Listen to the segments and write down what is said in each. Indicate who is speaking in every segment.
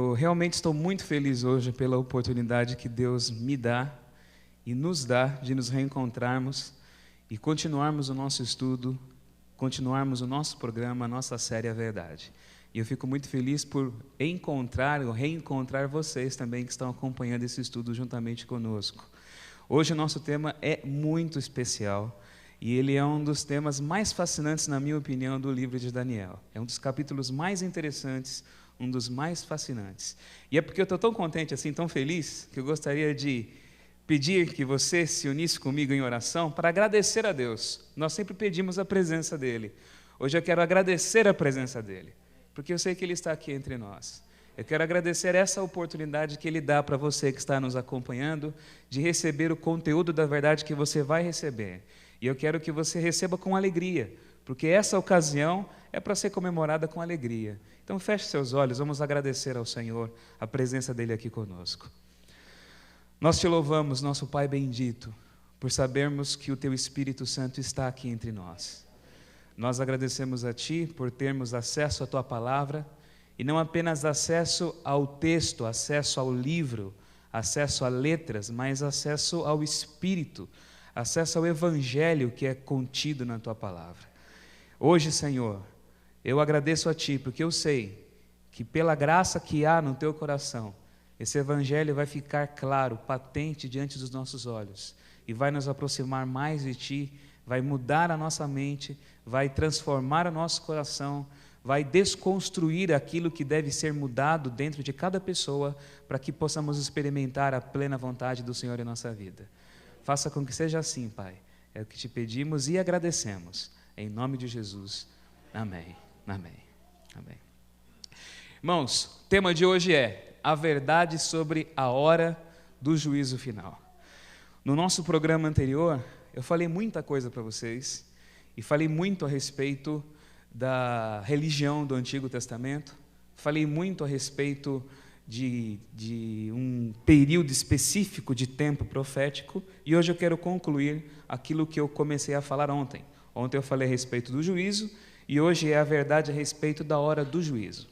Speaker 1: Eu realmente estou muito feliz hoje pela oportunidade que Deus me dá e nos dá de nos reencontrarmos e continuarmos o nosso estudo, continuarmos o nosso programa, a nossa série A Verdade. E eu fico muito feliz por encontrar ou reencontrar vocês também que estão acompanhando esse estudo juntamente conosco. Hoje o nosso tema é muito especial e ele é um dos temas mais fascinantes, na minha opinião, do livro de Daniel. É um dos capítulos mais interessantes, um dos mais fascinantes. E é porque eu estou tão contente, assim, tão feliz, que eu gostaria de pedir que você se unisse comigo em oração para agradecer a Deus. Nós sempre pedimos a presença dEle. Hoje eu quero agradecer a presença dEle, porque eu sei que Ele está aqui entre nós. Eu quero agradecer essa oportunidade que Ele dá para você que está nos acompanhando, de receber o conteúdo da verdade que você vai receber. E eu quero que você receba com alegria, porque essa ocasião é para ser comemorada com alegria. Então feche seus olhos, vamos agradecer ao Senhor a presença dEle aqui conosco. Nós te louvamos, nosso Pai bendito, por sabermos que o Teu Espírito Santo está aqui entre nós. Nós agradecemos a Ti por termos acesso à Tua Palavra, e não apenas acesso ao texto, acesso ao livro, acesso a letras, mas acesso ao Espírito, acesso ao Evangelho que é contido na Tua Palavra. Hoje, Senhor, eu agradeço a Ti, porque eu sei que pela graça que há no Teu coração, esse Evangelho vai ficar claro, patente diante dos nossos olhos, e vai nos aproximar mais de Ti, vai mudar a nossa mente, vai transformar o nosso coração, vai desconstruir aquilo que deve ser mudado dentro de cada pessoa, para que possamos experimentar a plena vontade do Senhor em nossa vida. Faça com que seja assim, Pai. É o que Te pedimos e agradecemos. Em nome de Jesus. Amém. Amém. Amém. Irmãos, o tema de hoje é a verdade sobre a hora do juízo final. No nosso programa anterior, eu falei muita coisa para vocês e falei muito a respeito da religião do Antigo Testamento, falei muito a respeito de um período específico de tempo profético, e hoje eu quero concluir aquilo que eu comecei a falar ontem. Ontem eu falei a respeito do juízo, e hoje é a verdade a respeito da hora do juízo.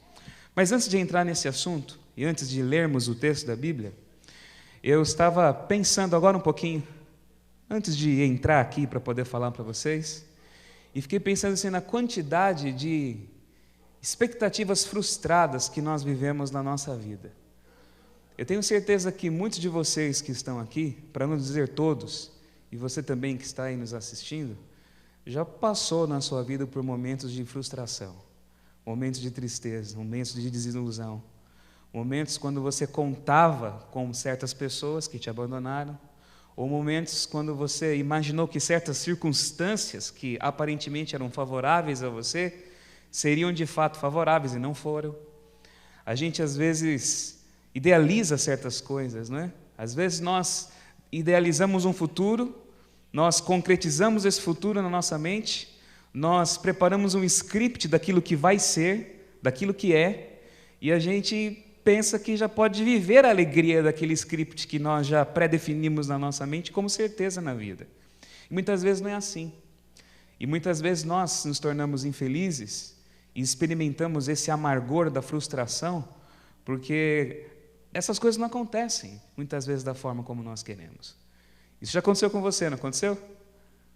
Speaker 1: Mas antes de entrar nesse assunto, e antes de lermos o texto da Bíblia, eu estava pensando agora um pouquinho, antes de entrar aqui para poder falar para vocês, e fiquei pensando assim na quantidade de expectativas frustradas que nós vivemos na nossa vida. Eu tenho certeza que muitos de vocês que estão aqui, para não dizer todos, e você também que está aí nos assistindo, já passou na sua vida por momentos de frustração, momentos de tristeza, momentos de desilusão, momentos quando você contava com certas pessoas que te abandonaram, ou momentos quando você imaginou que certas circunstâncias que aparentemente eram favoráveis a você, seriam de fato favoráveis e não foram. A gente às vezes idealiza certas coisas, não é? Às vezes nós idealizamos um futuro, nós concretizamos esse futuro na nossa mente, nós preparamos um script daquilo que vai ser, daquilo que é, e a gente pensa que já pode viver a alegria daquele script que nós já pré-definimos na nossa mente como certeza na vida. E muitas vezes não é assim. E muitas vezes nós nos tornamos infelizes e experimentamos esse amargor da frustração, porque essas coisas não acontecem, muitas vezes, da forma como nós queremos. Isso já aconteceu com você, não aconteceu?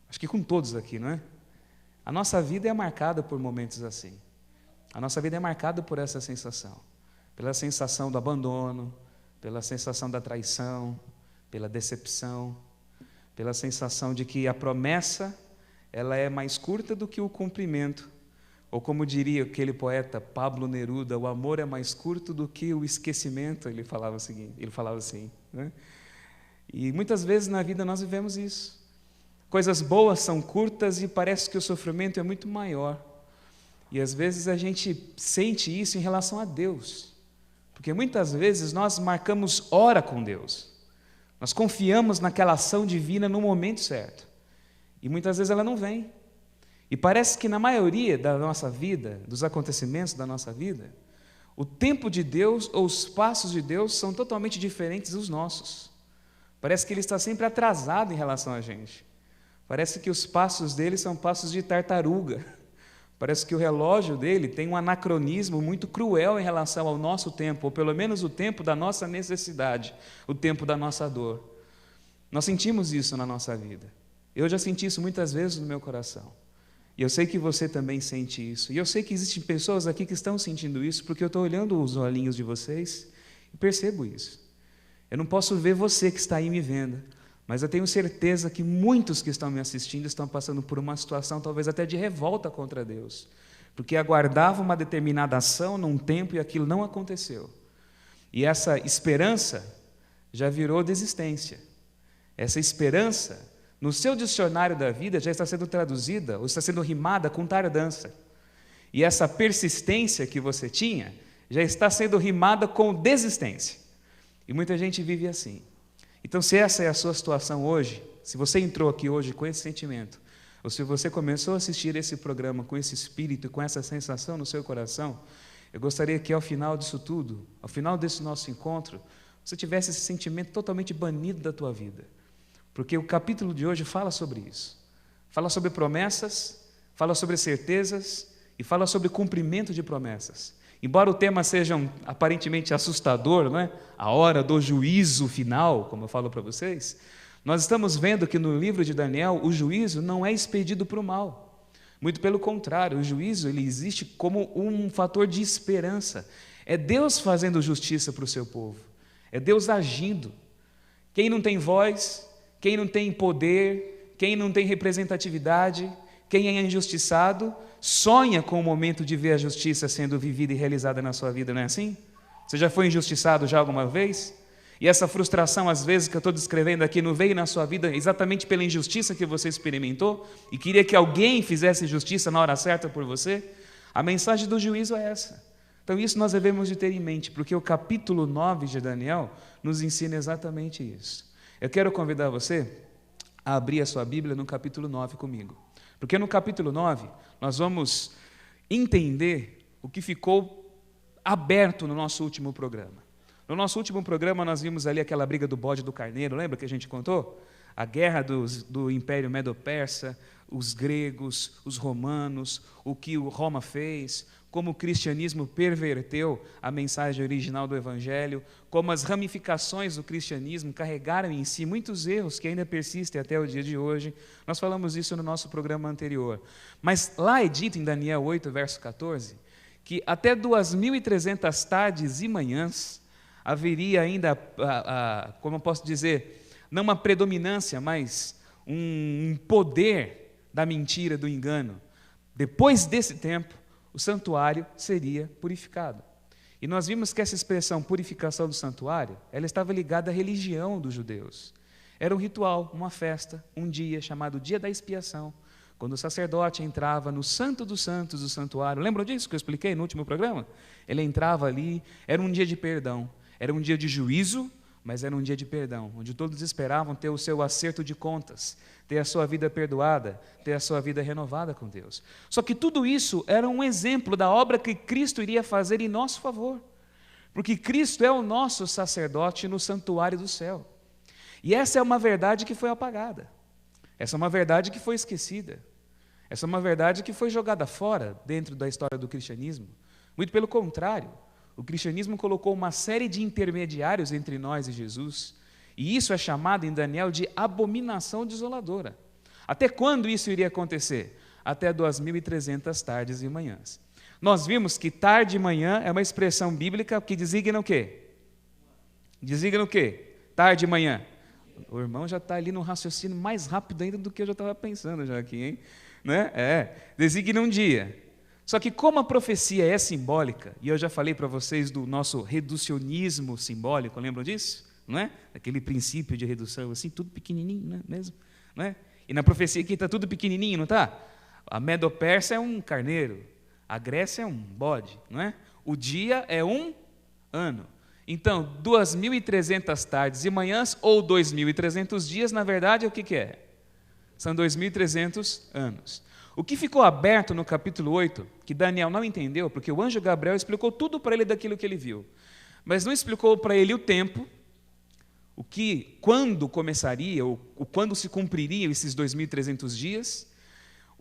Speaker 1: Acho que com todos aqui, não é? A nossa vida é marcada por momentos assim. A nossa vida é marcada por essa sensação. Pela sensação do abandono, pela sensação da traição, pela decepção, pela sensação de que a promessa ela é mais curta do que o cumprimento. Ou como diria aquele poeta Pablo Neruda, o amor é mais curto do que o esquecimento, ele falava assim, né? E muitas vezes na vida nós vivemos isso. Coisas boas são curtas e parece que o sofrimento é muito maior. E às vezes a gente sente isso em relação a Deus. Porque muitas vezes nós marcamos hora com Deus. Nós confiamos naquela ação divina no momento certo. E muitas vezes ela não vem. E parece que na maioria da nossa vida, dos acontecimentos da nossa vida, o tempo de Deus ou os passos de Deus são totalmente diferentes dos nossos. Parece que Ele está sempre atrasado em relação a gente. Parece que os passos dele são passos de tartaruga. Parece que o relógio dele tem um anacronismo muito cruel em relação ao nosso tempo, ou pelo menos o tempo da nossa necessidade, o tempo da nossa dor. Nós sentimos isso na nossa vida. Eu já senti isso muitas vezes no meu coração. E eu sei que você também sente isso. E eu sei que existem pessoas aqui que estão sentindo isso, porque eu estou olhando os olhinhos de vocês e percebo isso. Eu não posso ver você que está aí me vendo, mas eu tenho certeza que muitos que estão me assistindo estão passando por uma situação talvez até de revolta contra Deus, porque aguardavam uma determinada ação num tempo e aquilo não aconteceu. E essa esperança já virou desistência. Essa esperança, no seu dicionário da vida, já está sendo traduzida, ou está sendo rimada com tardança. E essa persistência que você tinha, já está sendo rimada com desistência. E muita gente vive assim. Então, se essa é a sua situação hoje, se você entrou aqui hoje com esse sentimento, ou se você começou a assistir esse programa com esse espírito, com essa sensação no seu coração, eu gostaria que ao final disso tudo, ao final desse nosso encontro, você tivesse esse sentimento totalmente banido da tua vida. Porque o capítulo de hoje fala sobre isso. Fala sobre promessas, fala sobre certezas e fala sobre cumprimento de promessas. Embora o tema seja aparentemente assustador, não é? A hora do juízo final, como eu falo para vocês, nós estamos vendo que no livro de Daniel o juízo não é expedido para o mal. Muito pelo contrário, o juízo ele existe como um fator de esperança. É Deus fazendo justiça para o seu povo. É Deus agindo. Quem não tem voz, quem não tem poder, quem não tem representatividade, quem é injustiçado, sonha com o momento de ver a justiça sendo vivida e realizada na sua vida, não é assim? Você já foi injustiçado já alguma vez? E essa frustração, às vezes, que eu estou descrevendo aqui, não veio na sua vida exatamente pela injustiça que você experimentou e queria que alguém fizesse justiça na hora certa por você? A mensagem do juízo é essa. Então isso nós devemos de ter em mente, porque o capítulo 9 de Daniel nos ensina exatamente isso. Eu quero convidar você a abrir a sua Bíblia no capítulo 9 comigo. Porque no capítulo 9, nós vamos entender o que ficou aberto no nosso último programa. No nosso último programa, nós vimos ali aquela briga do bode e do carneiro, lembra que a gente contou? A guerra do Império Medo-Persa, os gregos, os romanos, o que Roma fez, como o cristianismo perverteu a mensagem original do Evangelho, como as ramificações do cristianismo carregaram em si muitos erros que ainda persistem até o dia de hoje. Nós falamos isso no nosso programa anterior. Mas lá é dito em Daniel 8, verso 14, que até 2.300 tardes e manhãs haveria ainda, como eu posso dizer, não uma predominância, mas um poder da mentira, do engano. Depois desse tempo, o santuário seria purificado. E nós vimos que essa expressão purificação do santuário, ela estava ligada à religião dos judeus. Era um ritual, uma festa, um dia chamado Dia da Expiação, quando o sacerdote entrava no Santo dos Santos do santuário. Lembram disso que eu expliquei no último programa? Ele entrava ali, era um dia de perdão, era um dia de juízo, mas era um dia de perdão, onde todos esperavam ter o seu acerto de contas, ter a sua vida perdoada, ter a sua vida renovada com Deus. Só que tudo isso era um exemplo da obra que Cristo iria fazer em nosso favor, porque Cristo é o nosso sacerdote no santuário do céu. E essa é uma verdade que foi apagada, essa é uma verdade que foi esquecida, essa é uma verdade que foi jogada fora dentro da história do cristianismo. Muito pelo contrário, o cristianismo colocou uma série de intermediários entre nós e Jesus, e isso é chamado em Daniel de abominação desoladora. Até quando isso iria acontecer? Até 2.300 tardes e manhãs. Nós vimos que tarde e manhã é uma expressão bíblica que designa o quê? Designa o quê? Tarde e manhã. O irmão já está ali no raciocínio mais rápido ainda do que eu já estava pensando já aqui, hein? Né? Designa um dia. Só que como a profecia é simbólica, e eu já falei para vocês do nosso reducionismo simbólico, lembram disso? Não é? Aquele princípio de redução, assim, tudo pequenininho, né? Mesmo? Não é? E na profecia aqui está tudo pequenininho, não está? A Medo-Persa é um carneiro, a Grécia é um bode, não é? O dia é um ano. Então, 2.300 tardes e manhãs, ou 2.300 dias, na verdade, o que é? São 2.300 anos. O que ficou aberto no capítulo 8, que Daniel não entendeu, porque o anjo Gabriel explicou tudo para ele daquilo que ele viu, mas não explicou para ele o tempo, quando começaria, ou quando se cumpririam esses 2.300 dias,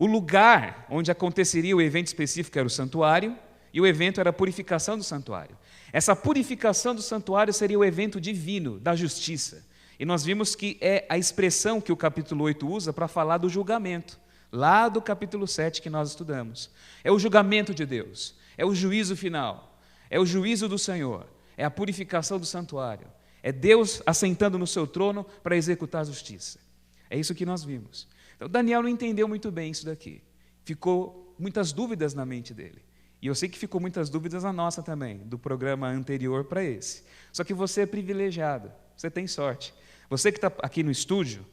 Speaker 1: O lugar onde aconteceria o evento específico era o santuário, e o evento era a purificação do santuário. Essa purificação do santuário seria o evento divino da justiça. E nós vimos que é a expressão que o capítulo 8 usa para falar do julgamento, lá do capítulo 7 que nós estudamos. É o julgamento de Deus, é o juízo final, é o juízo do Senhor, é a purificação do santuário, é Deus assentando no seu trono para executar a justiça. É isso que nós vimos. Então, Daniel não entendeu muito bem isso daqui. Ficou muitas dúvidas na mente dele. E eu sei que ficou muitas dúvidas na nossa também, do programa anterior para esse. Só que você é privilegiado, você tem sorte. Você que está aqui no estúdio,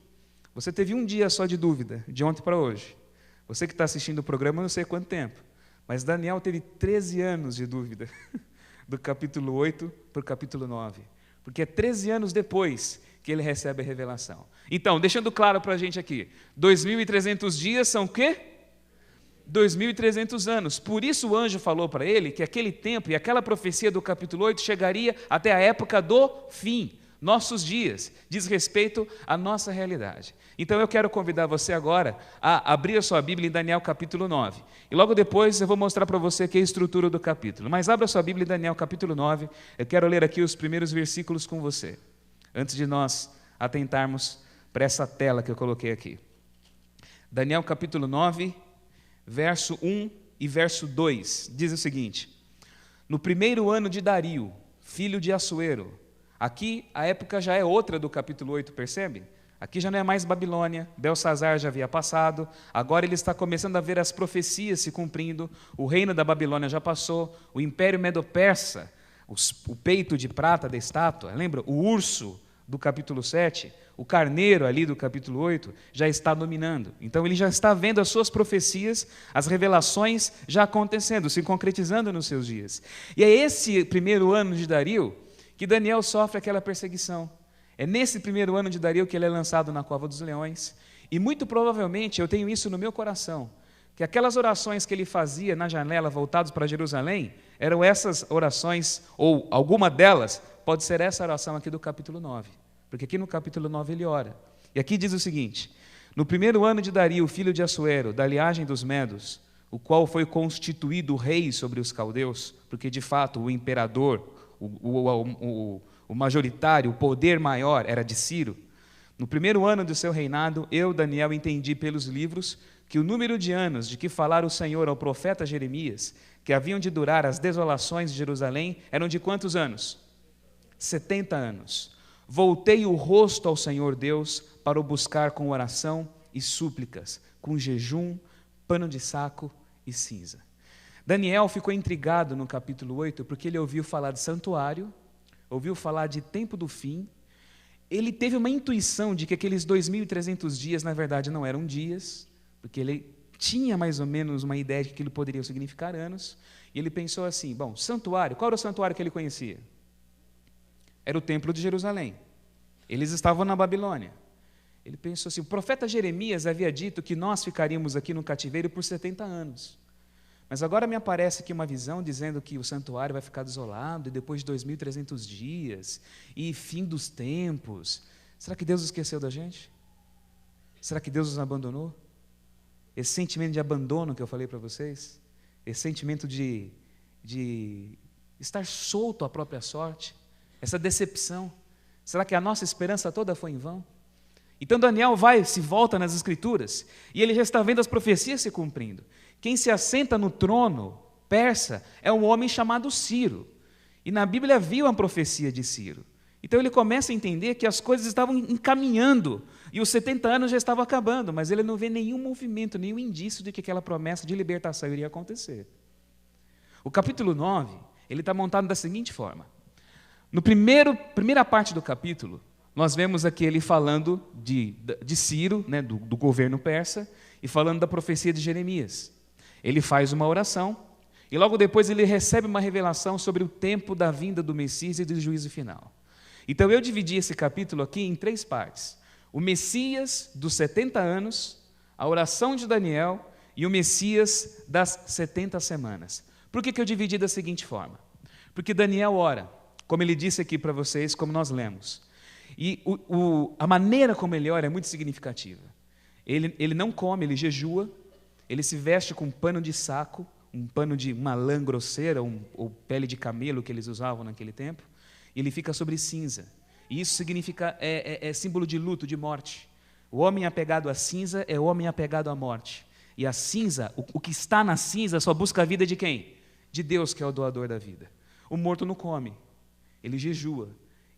Speaker 1: você teve um dia só de dúvida, de ontem para hoje. Você que está assistindo o programa, eu não sei quanto tempo. Mas Daniel teve 13 anos de dúvida, do capítulo 8 para o capítulo 9. Porque é 13 anos depois que ele recebe a revelação. Então, deixando claro para a gente aqui, 2.300 dias são o quê? 2.300 anos. Por isso o anjo falou para ele que aquele tempo e aquela profecia do capítulo 8 chegaria até a época do fim. Nossos dias, diz respeito à nossa realidade. Então eu quero convidar você agora a abrir a sua Bíblia em Daniel capítulo 9. E logo depois eu vou mostrar para você aqui a estrutura do capítulo. Mas abra a sua Bíblia em Daniel capítulo 9. Eu quero ler aqui os primeiros versículos com você, antes de nós atentarmos para essa tela que eu coloquei aqui. Daniel capítulo 9, verso 1 e verso 2, diz o seguinte: no primeiro ano de Dario, filho de Assuero. Aqui a época já é outra do capítulo 8, percebe? Aqui já não é mais Babilônia, Belsazar já havia passado, agora ele está começando a ver as profecias se cumprindo, o reino da Babilônia já passou, o império medo-persa, o peito de prata da estátua, lembra? O urso do capítulo 7, o carneiro ali do capítulo 8, já está dominando. Então ele já está vendo as suas profecias, as revelações já acontecendo, se concretizando nos seus dias. E é esse primeiro ano de Dario que Daniel sofre aquela perseguição. É nesse primeiro ano de Dario que ele é lançado na cova dos leões. E muito provavelmente, eu tenho isso no meu coração, que aquelas orações que ele fazia na janela voltados para Jerusalém, eram essas orações, ou alguma delas, pode ser essa oração aqui do capítulo 9. Porque aqui no capítulo 9 ele ora. E aqui diz o seguinte: no primeiro ano de Dario, filho de Assuero, da linhagem dos Medos, o qual foi constituído rei sobre os caldeus, porque de fato o imperador, o majoritário, o poder maior era de Ciro. No primeiro ano do seu reinado, eu, Daniel, entendi pelos livros que o número de anos de que falara o Senhor ao profeta Jeremias, que haviam de durar as desolações de Jerusalém, eram de quantos anos? 70 anos. Voltei o rosto ao Senhor Deus para o buscar com oração e súplicas, com jejum, pano de saco e cinza. Daniel ficou intrigado no capítulo 8 porque ele ouviu falar de santuário, ouviu falar de tempo do fim. Ele teve uma intuição de que aqueles 2.300 dias, na verdade, não eram dias, porque ele tinha mais ou menos uma ideia de que aquilo poderia significar anos. E ele pensou assim, bom, santuário, qual era o santuário que ele conhecia? Era o templo de Jerusalém. Eles estavam na Babilônia. Ele pensou assim, o profeta Jeremias havia dito que nós ficaríamos aqui no cativeiro por 70 anos. Mas agora me aparece aqui uma visão dizendo que o santuário vai ficar desolado e depois de 2.300 dias e fim dos tempos. Será que Deus esqueceu da gente? Será que Deus nos abandonou? Esse sentimento de abandono que eu falei para vocês, esse sentimento de estar solto à própria sorte, essa decepção, será que a nossa esperança toda foi em vão? Então Daniel se volta nas Escrituras e ele já está vendo as profecias se cumprindo. Quem se assenta no trono persa é um homem chamado Ciro. E na Bíblia havia uma profecia de Ciro. Então ele começa a entender que as coisas estavam encaminhando e os 70 anos já estavam acabando, mas ele não vê nenhum movimento, nenhum indício de que aquela promessa de libertação iria acontecer. O capítulo 9, ele está montado da seguinte forma. No primeira parte do capítulo, nós vemos aqui ele falando de Ciro, né, do governo persa, e falando da profecia de Jeremias. Ele faz uma oração, e logo depois ele recebe uma revelação sobre o tempo da vinda do Messias e do juízo final. Então eu dividi esse capítulo aqui em 3 partes. O Messias dos 70 anos, a oração de Daniel e o Messias das 70 semanas. Por que eu dividi da seguinte forma? Porque Daniel ora, como ele disse aqui para vocês, como nós lemos. E a maneira como ele ora é muito significativa. Ele não come, ele jejua, ele se veste com um pano de saco, um pano de uma lã grosseira, ou pele de camelo que eles usavam naquele tempo, e ele fica sobre cinza. E isso significa, é símbolo de luto, de morte. O homem apegado à cinza é o homem apegado à morte. E a cinza, o que está na cinza, só busca a vida de quem? De Deus, que é o doador da vida. O morto não come, ele jejua.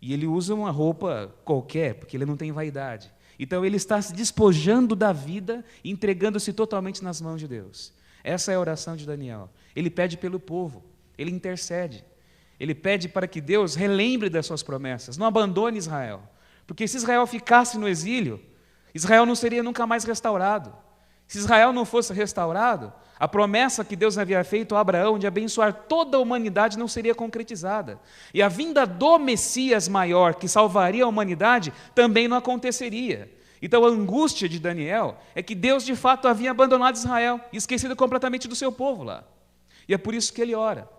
Speaker 1: E ele usa uma roupa qualquer, porque ele não tem vaidade. Então ele está se despojando da vida, entregando-se totalmente nas mãos de Deus. Essa é a oração de Daniel. Ele pede pelo povo, ele intercede. Ele pede para que Deus relembre das suas promessas, não abandone Israel. Porque se Israel ficasse no exílio, Israel não seria nunca mais restaurado. Se Israel não fosse restaurado, a promessa que Deus havia feito a Abraão de abençoar toda a humanidade não seria concretizada. E a vinda do Messias maior, que salvaria a humanidade, também não aconteceria. Então a angústia de Daniel é que Deus de fato havia abandonado Israel e esquecido completamente do seu povo lá. E é por isso que ele ora.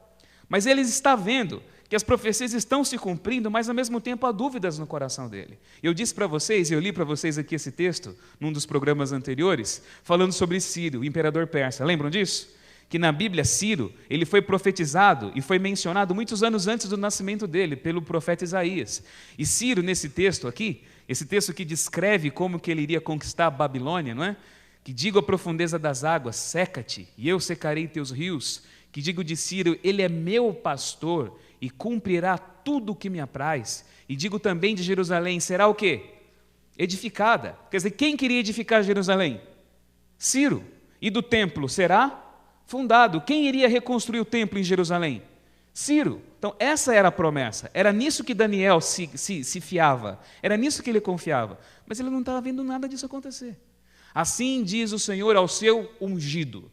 Speaker 1: Mas ele está vendo que as profecias estão se cumprindo, mas ao mesmo tempo há dúvidas no coração dele. Eu disse para vocês, eu li para vocês aqui esse texto, num dos programas anteriores, falando sobre Ciro, o imperador persa. Lembram disso? Que na Bíblia, Ciro, ele foi profetizado e foi mencionado muitos anos antes do nascimento dele, pelo profeta Isaías. E Ciro, nesse texto aqui, esse texto que descreve como que ele iria conquistar a Babilônia, não é? Que digo a profundeza das águas, seca-te, e eu secarei teus rios. Que digo de Ciro, ele é meu pastor, e cumprirá tudo o que me apraz. E digo também de Jerusalém, será o quê? Edificada. Quer dizer, quem queria edificar Jerusalém? Ciro. E do templo será fundado. Quem iria reconstruir o templo em Jerusalém? Ciro. Então essa era a promessa. Era nisso que Daniel se fiava. Era nisso que ele confiava. Mas ele não estava vendo nada disso acontecer. Assim diz o Senhor ao seu ungido.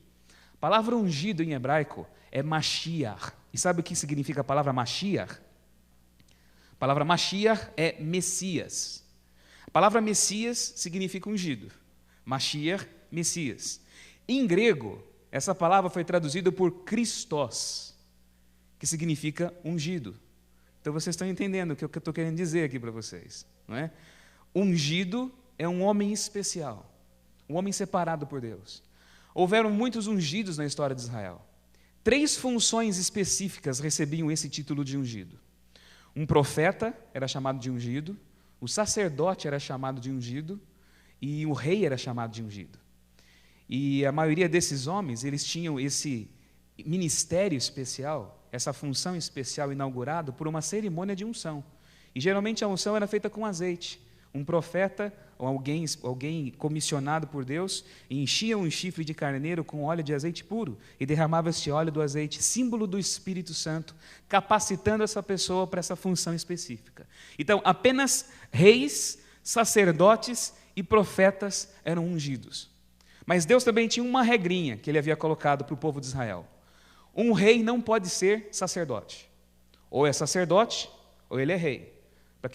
Speaker 1: A palavra ungido em hebraico é Mashiach. E sabe o que significa a palavra Mashiach? A palavra Mashiach é Messias. A palavra Messias significa ungido. Mashiach, Messias. Em grego, essa palavra foi traduzida por Christos, que significa ungido. Então vocês estão entendendo o que eu estou querendo dizer aqui para vocês, não é? Ungido é um homem especial, um homem separado por Deus. Houveram muitos ungidos na história de Israel. 3 funções específicas recebiam esse título de ungido. Um profeta era chamado de ungido, o sacerdote era chamado de ungido e o rei era chamado de ungido. E a maioria desses homens, eles tinham esse ministério especial, essa função especial inaugurado por uma cerimônia de unção. E geralmente a unção era feita com azeite. Um profeta ou alguém comissionado por Deus enchia um chifre de carneiro com óleo de azeite puro e derramava esse óleo do azeite, símbolo do Espírito Santo, capacitando essa pessoa para essa função específica. Então, apenas reis, sacerdotes e profetas eram ungidos. Mas Deus também tinha uma regrinha que ele havia colocado para o povo de Israel. Um rei não pode ser sacerdote. Ou é sacerdote, ou ele é rei. Para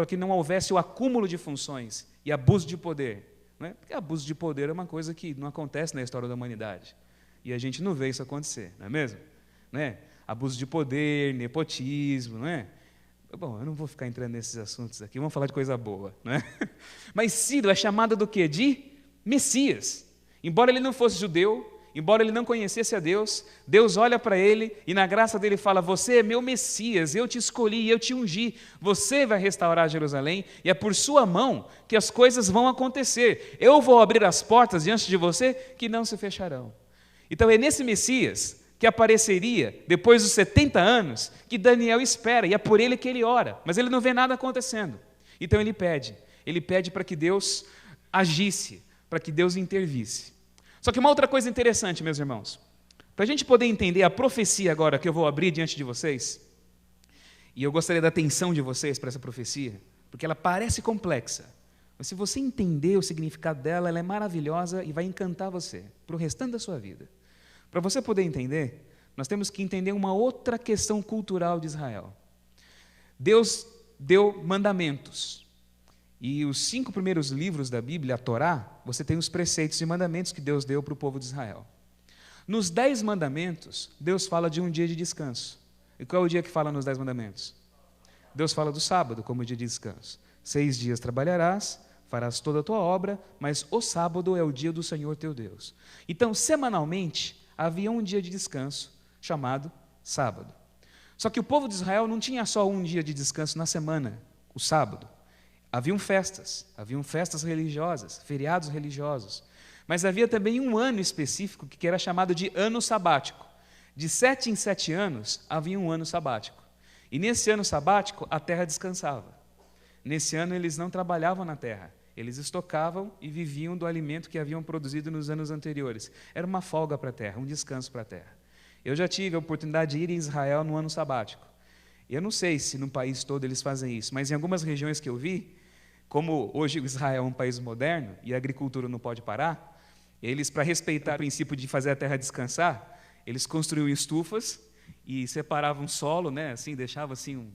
Speaker 1: que não houvesse o acúmulo de funções e abuso de poder. Não é? Porque abuso de poder é uma coisa que não acontece na história da humanidade. E a gente não vê isso acontecer, não é mesmo? Não é? Abuso de poder, nepotismo, não é? Bom, eu não vou ficar entrando nesses assuntos aqui, vamos falar de coisa boa. Não é? Mas Ciro é chamado do quê? De Messias. Embora ele não fosse judeu, embora ele não conhecesse a Deus, Deus olha para ele e na graça dele fala, você é meu Messias, eu te escolhi, eu te ungi, você vai restaurar Jerusalém e é por sua mão que as coisas vão acontecer. Eu vou abrir as portas diante de você que não se fecharão. Então é nesse Messias que apareceria depois dos 70 anos que Daniel espera e é por ele que ele ora, mas ele não vê nada acontecendo. Então ele pede para que Deus agisse, para que Deus intervisse. Só que uma outra coisa interessante, meus irmãos, para a gente poder entender a profecia agora que eu vou abrir diante de vocês, e eu gostaria da atenção de vocês para essa profecia, porque ela parece complexa, mas se você entender o significado dela, ela é maravilhosa e vai encantar você para o restante da sua vida. Para você poder entender, nós temos que entender uma outra questão cultural de Israel. Deus deu mandamentos. E os 5 primeiros livros da Bíblia, a Torá, você tem os preceitos e mandamentos que Deus deu para o povo de Israel. Nos 10 mandamentos, Deus fala de um dia de descanso. E qual é o dia que fala nos 10 mandamentos? Deus fala do sábado como dia de descanso. 6 dias trabalharás, farás toda a tua obra, mas o sábado é o dia do Senhor teu Deus. Então, semanalmente, havia um dia de descanso, chamado sábado. Só que o povo de Israel não tinha só um dia de descanso na semana, o sábado. Haviam festas religiosas, feriados religiosos. Mas havia também um ano específico que era chamado de ano sabático. De 7 em 7 anos, havia um ano sabático. E nesse ano sabático, a terra descansava. Nesse ano, eles não trabalhavam na terra. Eles estocavam e viviam do alimento que haviam produzido nos anos anteriores. Era uma folga para a terra, um descanso para a terra. Eu já tive a oportunidade de ir em Israel no ano sabático. Eu não sei se no país todo eles fazem isso, mas em algumas regiões que eu vi, como hoje Israel é um país moderno e a agricultura não pode parar, eles, para respeitar o princípio de fazer a terra descansar, eles construíam estufas e separavam o solo, né, assim, deixavam assim, um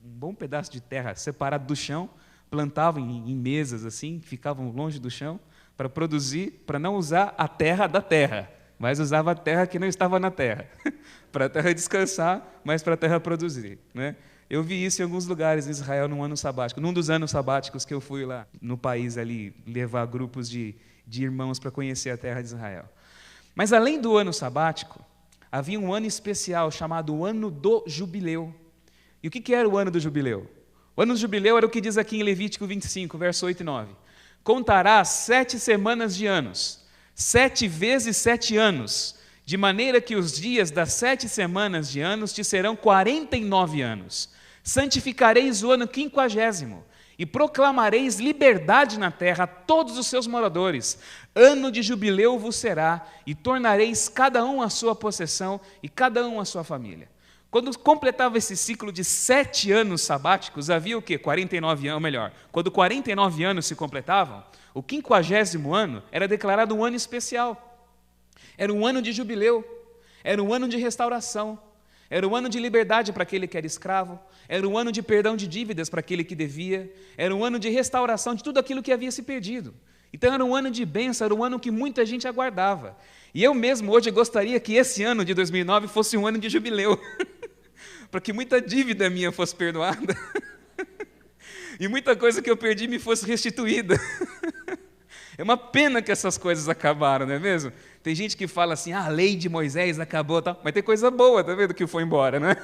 Speaker 1: bom pedaço de terra separado do chão, plantavam em mesas assim, que ficavam longe do chão, para produzir, para não usar a terra da terra, mas usava a terra que não estava na terra, para a terra descansar, mas para a terra produzir, né? Eu vi isso em alguns lugares em Israel num ano sabático, num dos anos sabáticos que eu fui lá no país ali, levar grupos de irmãos para conhecer a terra de Israel. Mas além do ano sabático, havia um ano especial chamado o ano do jubileu. E o que era o ano do jubileu? O ano do jubileu era o que diz aqui em Levítico 25, verso 8 e 9. Contarás 7 semanas de anos, 7 vezes 7 anos, de maneira que os dias das 7 semanas de anos te serão 49 anos. Santificareis o ano 50º, e proclamareis liberdade na terra a todos os seus moradores. Ano de jubileu vos será, e tornareis cada um a sua possessão, e cada um a sua família. Quando completava esse ciclo de 7 anos sabáticos, havia o quê? 49 anos, ou melhor, quando 49 anos se completavam, o 50º ano era declarado um ano especial. Era um ano de jubileu, era um ano de restauração, era um ano de liberdade para aquele que era escravo, era um ano de perdão de dívidas para aquele que devia, era um ano de restauração de tudo aquilo que havia se perdido. Então era um ano de bênção, era um ano que muita gente aguardava. E eu mesmo hoje gostaria que esse ano de 2009 fosse um ano de jubileu, para que muita dívida minha fosse perdoada e muita coisa que eu perdi me fosse restituída. É uma pena que essas coisas acabaram, não é mesmo? Tem gente que fala assim, a lei de Moisés acabou, tal, mas tem coisa boa, tá vendo, que foi embora, né?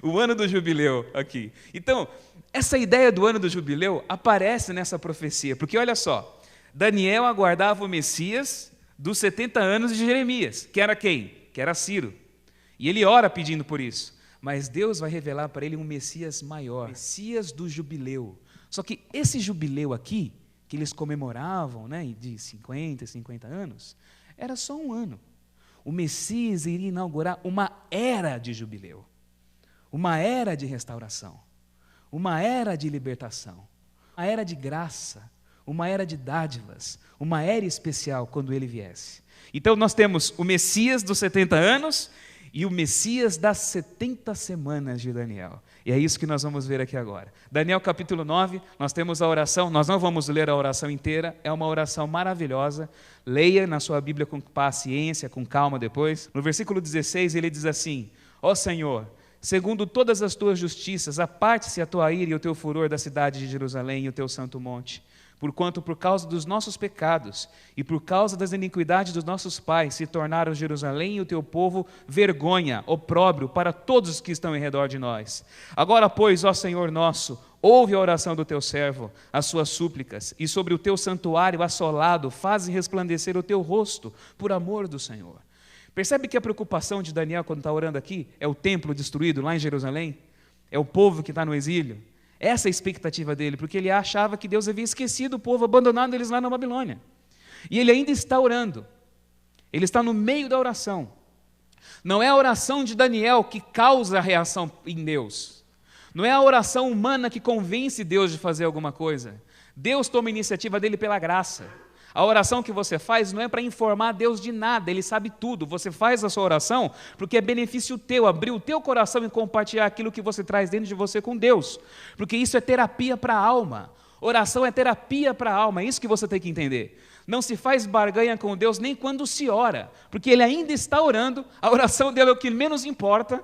Speaker 1: O ano do jubileu aqui. Então, essa ideia do ano do jubileu aparece nessa profecia, porque olha só, Daniel aguardava o Messias dos 70 anos de Jeremias, que era quem? Que era Ciro. E ele ora pedindo por isso. Mas Deus vai revelar para ele um Messias maior, Messias do jubileu. Só que esse jubileu aqui, que eles comemoravam, né, de 50 anos, era só um ano. O Messias iria inaugurar uma era de jubileu, uma era de restauração, uma era de libertação, uma era de graça, uma era de dádivas, uma era especial quando ele viesse. Então nós temos o Messias dos 70 anos e o Messias das 70 semanas de Daniel. E é isso que nós vamos ver aqui agora. Daniel capítulo 9, nós temos a oração, nós não vamos ler a oração inteira, é uma oração maravilhosa, leia na sua Bíblia com paciência, com calma depois. No versículo 16 ele diz assim, ó Senhor, segundo todas as tuas justiças, aparte-se a tua ira e o teu furor da cidade de Jerusalém e o teu santo monte. Porquanto, por causa dos nossos pecados e por causa das iniquidades dos nossos pais, se tornaram Jerusalém e o teu povo vergonha, opróbrio para todos os que estão em redor de nós. Agora, pois, ó Senhor nosso, ouve a oração do teu servo, as suas súplicas, e sobre o teu santuário assolado, faze resplandecer o teu rosto, por amor do Senhor. Percebe que a preocupação de Daniel, quando está orando aqui, é o templo destruído lá em Jerusalém? É o povo que está no exílio? Essa é a expectativa dele, porque ele achava que Deus havia esquecido o povo, abandonado eles lá na Babilônia. E ele ainda está orando. Ele está no meio da oração. Não é a oração de Daniel que causa a reação em Deus. Não é a oração humana que convence Deus de fazer alguma coisa. Deus toma a iniciativa dele pela graça. A oração que você faz não é para informar Deus de nada, Ele sabe tudo. Você faz a sua oração porque é benefício teu, abrir o teu coração e compartilhar aquilo que você traz dentro de você com Deus. Porque isso é terapia para a alma. Oração é terapia para a alma, é isso que você tem que entender. Não se faz barganha com Deus nem quando se ora, porque Ele ainda está orando, a oração dele é o que menos importa,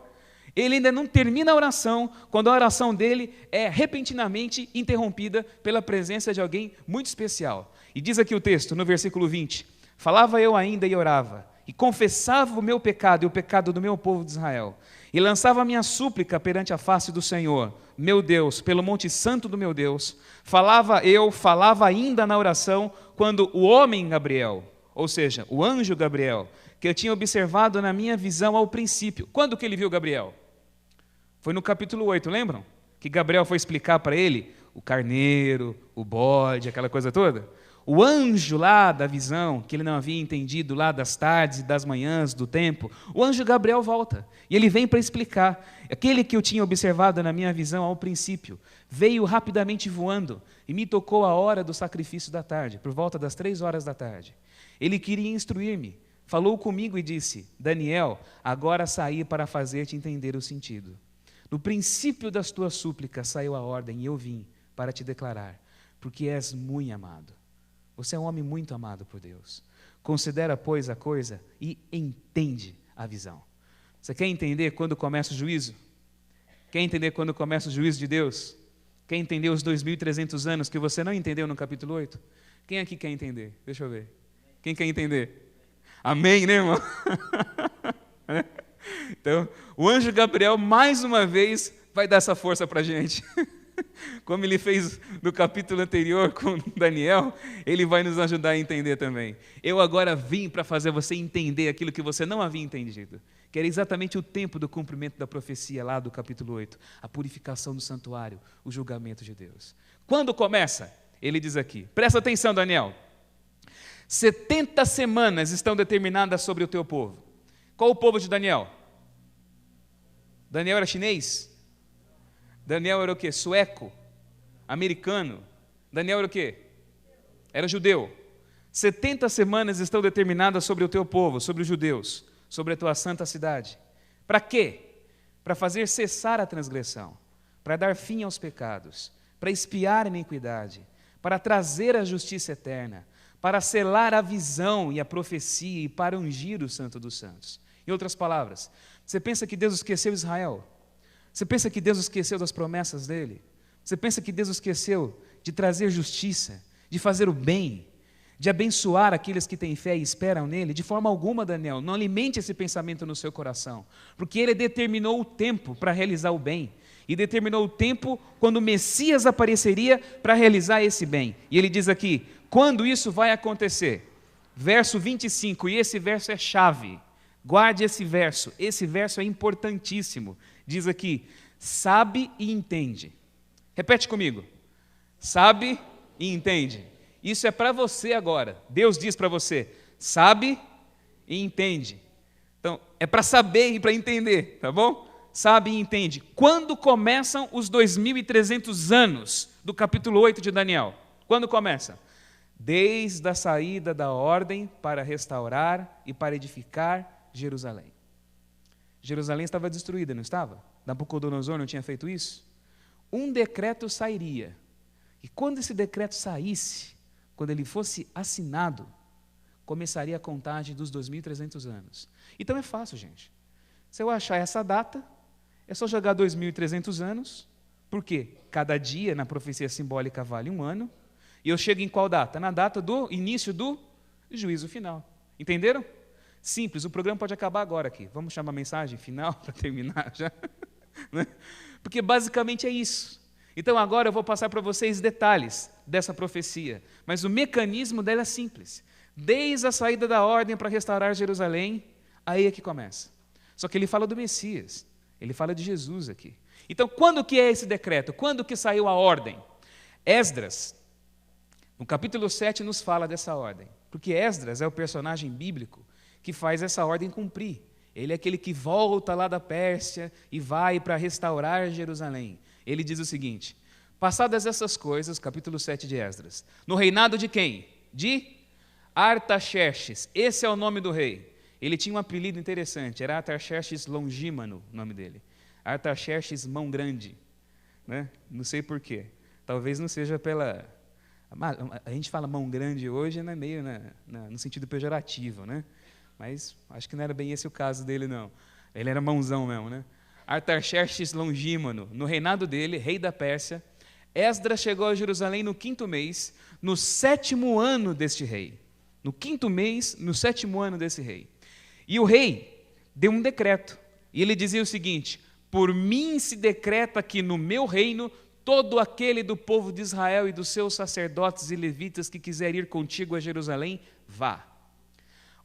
Speaker 1: Ele ainda não termina a oração, quando a oração dele é repentinamente interrompida pela presença de alguém muito especial. E diz aqui o texto, no versículo 20: falava eu ainda e orava, e confessava o meu pecado e o pecado do meu povo de Israel, e lançava a minha súplica perante a face do Senhor, meu Deus, pelo monte santo do meu Deus. Falava ainda na oração, quando o homem Gabriel, ou seja, o anjo Gabriel, que eu tinha observado na minha visão ao princípio. Quando que ele viu Gabriel? Foi no capítulo 8, lembram? Que Gabriel foi explicar para ele o carneiro, o bode, aquela coisa toda. O anjo lá da visão, que ele não havia entendido lá das tardes e das manhãs do tempo, o anjo Gabriel volta, e ele vem para explicar. Aquele que eu tinha observado na minha visão ao princípio, veio rapidamente voando, e me tocou a hora do sacrifício da tarde, por volta das 3 horas da tarde. Ele queria instruir-me, falou comigo e disse: Daniel, agora saí para fazer-te entender o sentido. No princípio das tuas súplicas saiu a ordem, e eu vim para te declarar, porque és muito amado. Você é um homem muito amado por Deus. Considera, pois, a coisa e entende a visão. Você quer entender quando começa o juízo? Quer entender quando começa o juízo de Deus? Quer entender os 2.300 anos que você não entendeu no capítulo 8? Quem aqui quer entender? Deixa eu ver. Quem quer entender? Amém, né, irmão? Então, o anjo Gabriel, mais uma vez, vai dar essa força para a gente. Como ele fez no capítulo anterior com Daniel, ele vai nos ajudar a entender também. Eu agora vim para fazer você entender aquilo que você não havia entendido, que era exatamente o tempo do cumprimento da profecia lá do capítulo 8, a purificação do santuário, o julgamento de Deus. Quando começa? Ele diz aqui, presta atenção, Daniel, 70 semanas estão determinadas sobre o teu povo. Qual o povo de Daniel? Daniel era chinês? Daniel era o quê? Sueco? Americano? Daniel era o quê? Era judeu. 70 semanas estão determinadas sobre o teu povo, sobre os judeus, sobre a tua santa cidade. Para quê? Para fazer cessar a transgressão, para dar fim aos pecados, para expiar a iniquidade, para trazer a justiça eterna, para selar a visão e a profecia e para ungir o Santo dos Santos. Em outras palavras, você pensa que Deus esqueceu Israel? Você pensa que Deus esqueceu das promessas dele? Você pensa que Deus esqueceu de trazer justiça, de fazer o bem, de abençoar aqueles que têm fé e esperam nele? De forma alguma, Daniel, não alimente esse pensamento no seu coração, porque ele determinou o tempo para realizar o bem, e determinou o tempo quando o Messias apareceria para realizar esse bem. E ele diz aqui, quando isso vai acontecer? Verso 25, e esse verso é chave. Guarde esse verso é importantíssimo. Diz aqui, sabe e entende. Repete comigo, sabe e entende. Isso é para você agora. Deus diz para você, sabe e entende. Então, é para saber e para entender, tá bom? Sabe e entende. Quando começam os 2.300 anos do capítulo 8 de Daniel? Quando começa? Desde a saída da ordem para restaurar e para edificar Jerusalém. Jerusalém estava destruída, não estava? Nabucodonosor não tinha feito isso? Um decreto sairia. E quando esse decreto saísse, quando ele fosse assinado, começaria a contagem dos 2.300 anos. Então é fácil, gente. Se eu achar essa data, é só jogar 2.300 anos, porque cada dia na profecia simbólica vale 1 ano, e eu chego em qual data? Na data do início do juízo final. Entenderam? Simples, o programa pode acabar agora aqui. Vamos chamar a mensagem final para terminar já? Né? Porque basicamente é isso. Então agora eu vou passar para vocês detalhes dessa profecia, mas o mecanismo dela é simples. Desde a saída da ordem para restaurar Jerusalém, aí é que começa. Só que ele fala do Messias, ele fala de Jesus aqui. Então quando que é esse decreto? Quando que saiu a ordem? Esdras, no capítulo 7, nos fala dessa ordem, porque Esdras é o personagem bíblico que faz essa ordem cumprir. Ele é aquele que volta lá da Pérsia e vai para restaurar Jerusalém. Ele diz o seguinte, passadas essas coisas, capítulo 7 de Esdras, no reinado de quem? De Artaxerxes, esse é o nome do rei. Ele tinha um apelido interessante, era Artaxerxes Longímano, o nome dele. Artaxerxes Mão Grande, né? Não sei porquê, talvez não seja pela... A gente fala mão grande hoje, né, meio no sentido pejorativo, né? Mas acho que não era bem esse o caso dele, não. Ele era mãozão mesmo, né? Artaxerxes Longímano, no reinado dele, rei da Pérsia, Esdras chegou a Jerusalém no 5º mês, no 7º ano deste rei. No 5º mês, no 7º ano desse rei. E o rei deu um decreto, e ele dizia o seguinte: por mim se decreta que no meu reino, todo aquele do povo de Israel e dos seus sacerdotes e levitas que quiser ir contigo a Jerusalém, vá.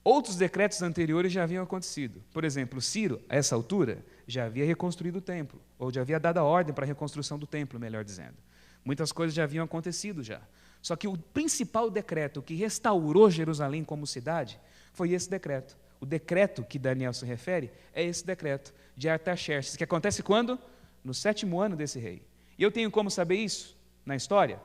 Speaker 1: Outros decretos anteriores já haviam acontecido. Por exemplo, Ciro, a essa altura, já havia reconstruído o templo, ou já havia dado a ordem para a reconstrução do templo, melhor dizendo. Muitas coisas já haviam acontecido já. Só que o principal decreto que restaurou Jerusalém como cidade foi esse decreto. O decreto que Daniel se refere é esse decreto de Artaxerxes, que acontece quando? No 7º ano desse rei. E eu tenho como saber isso na história?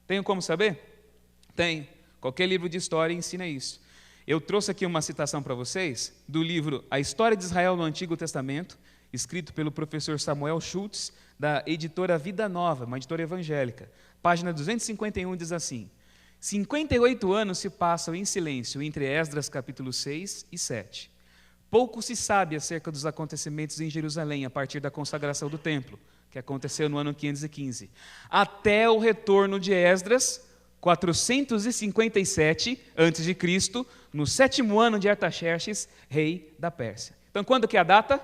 Speaker 1: Tenho como saber? Tenho. Qualquer livro de história ensina isso. Eu trouxe aqui uma citação para vocês do livro A História de Israel no Antigo Testamento, escrito pelo professor Samuel Schultz, da editora Vida Nova, uma editora evangélica. Página 251 diz assim: 58 anos se passam em silêncio entre Esdras capítulo 6 e 7. Pouco se sabe acerca dos acontecimentos em Jerusalém a partir da consagração do templo, que aconteceu no ano 515, até o retorno de Esdras, 457 a.C., no 7º ano de Artaxerxes, rei da Pérsia. Então, quando que é a data?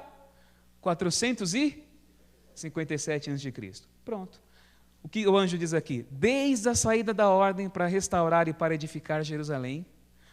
Speaker 1: 457 a.C. Pronto. O que o anjo diz aqui? Desde a saída da ordem para restaurar e para edificar Jerusalém,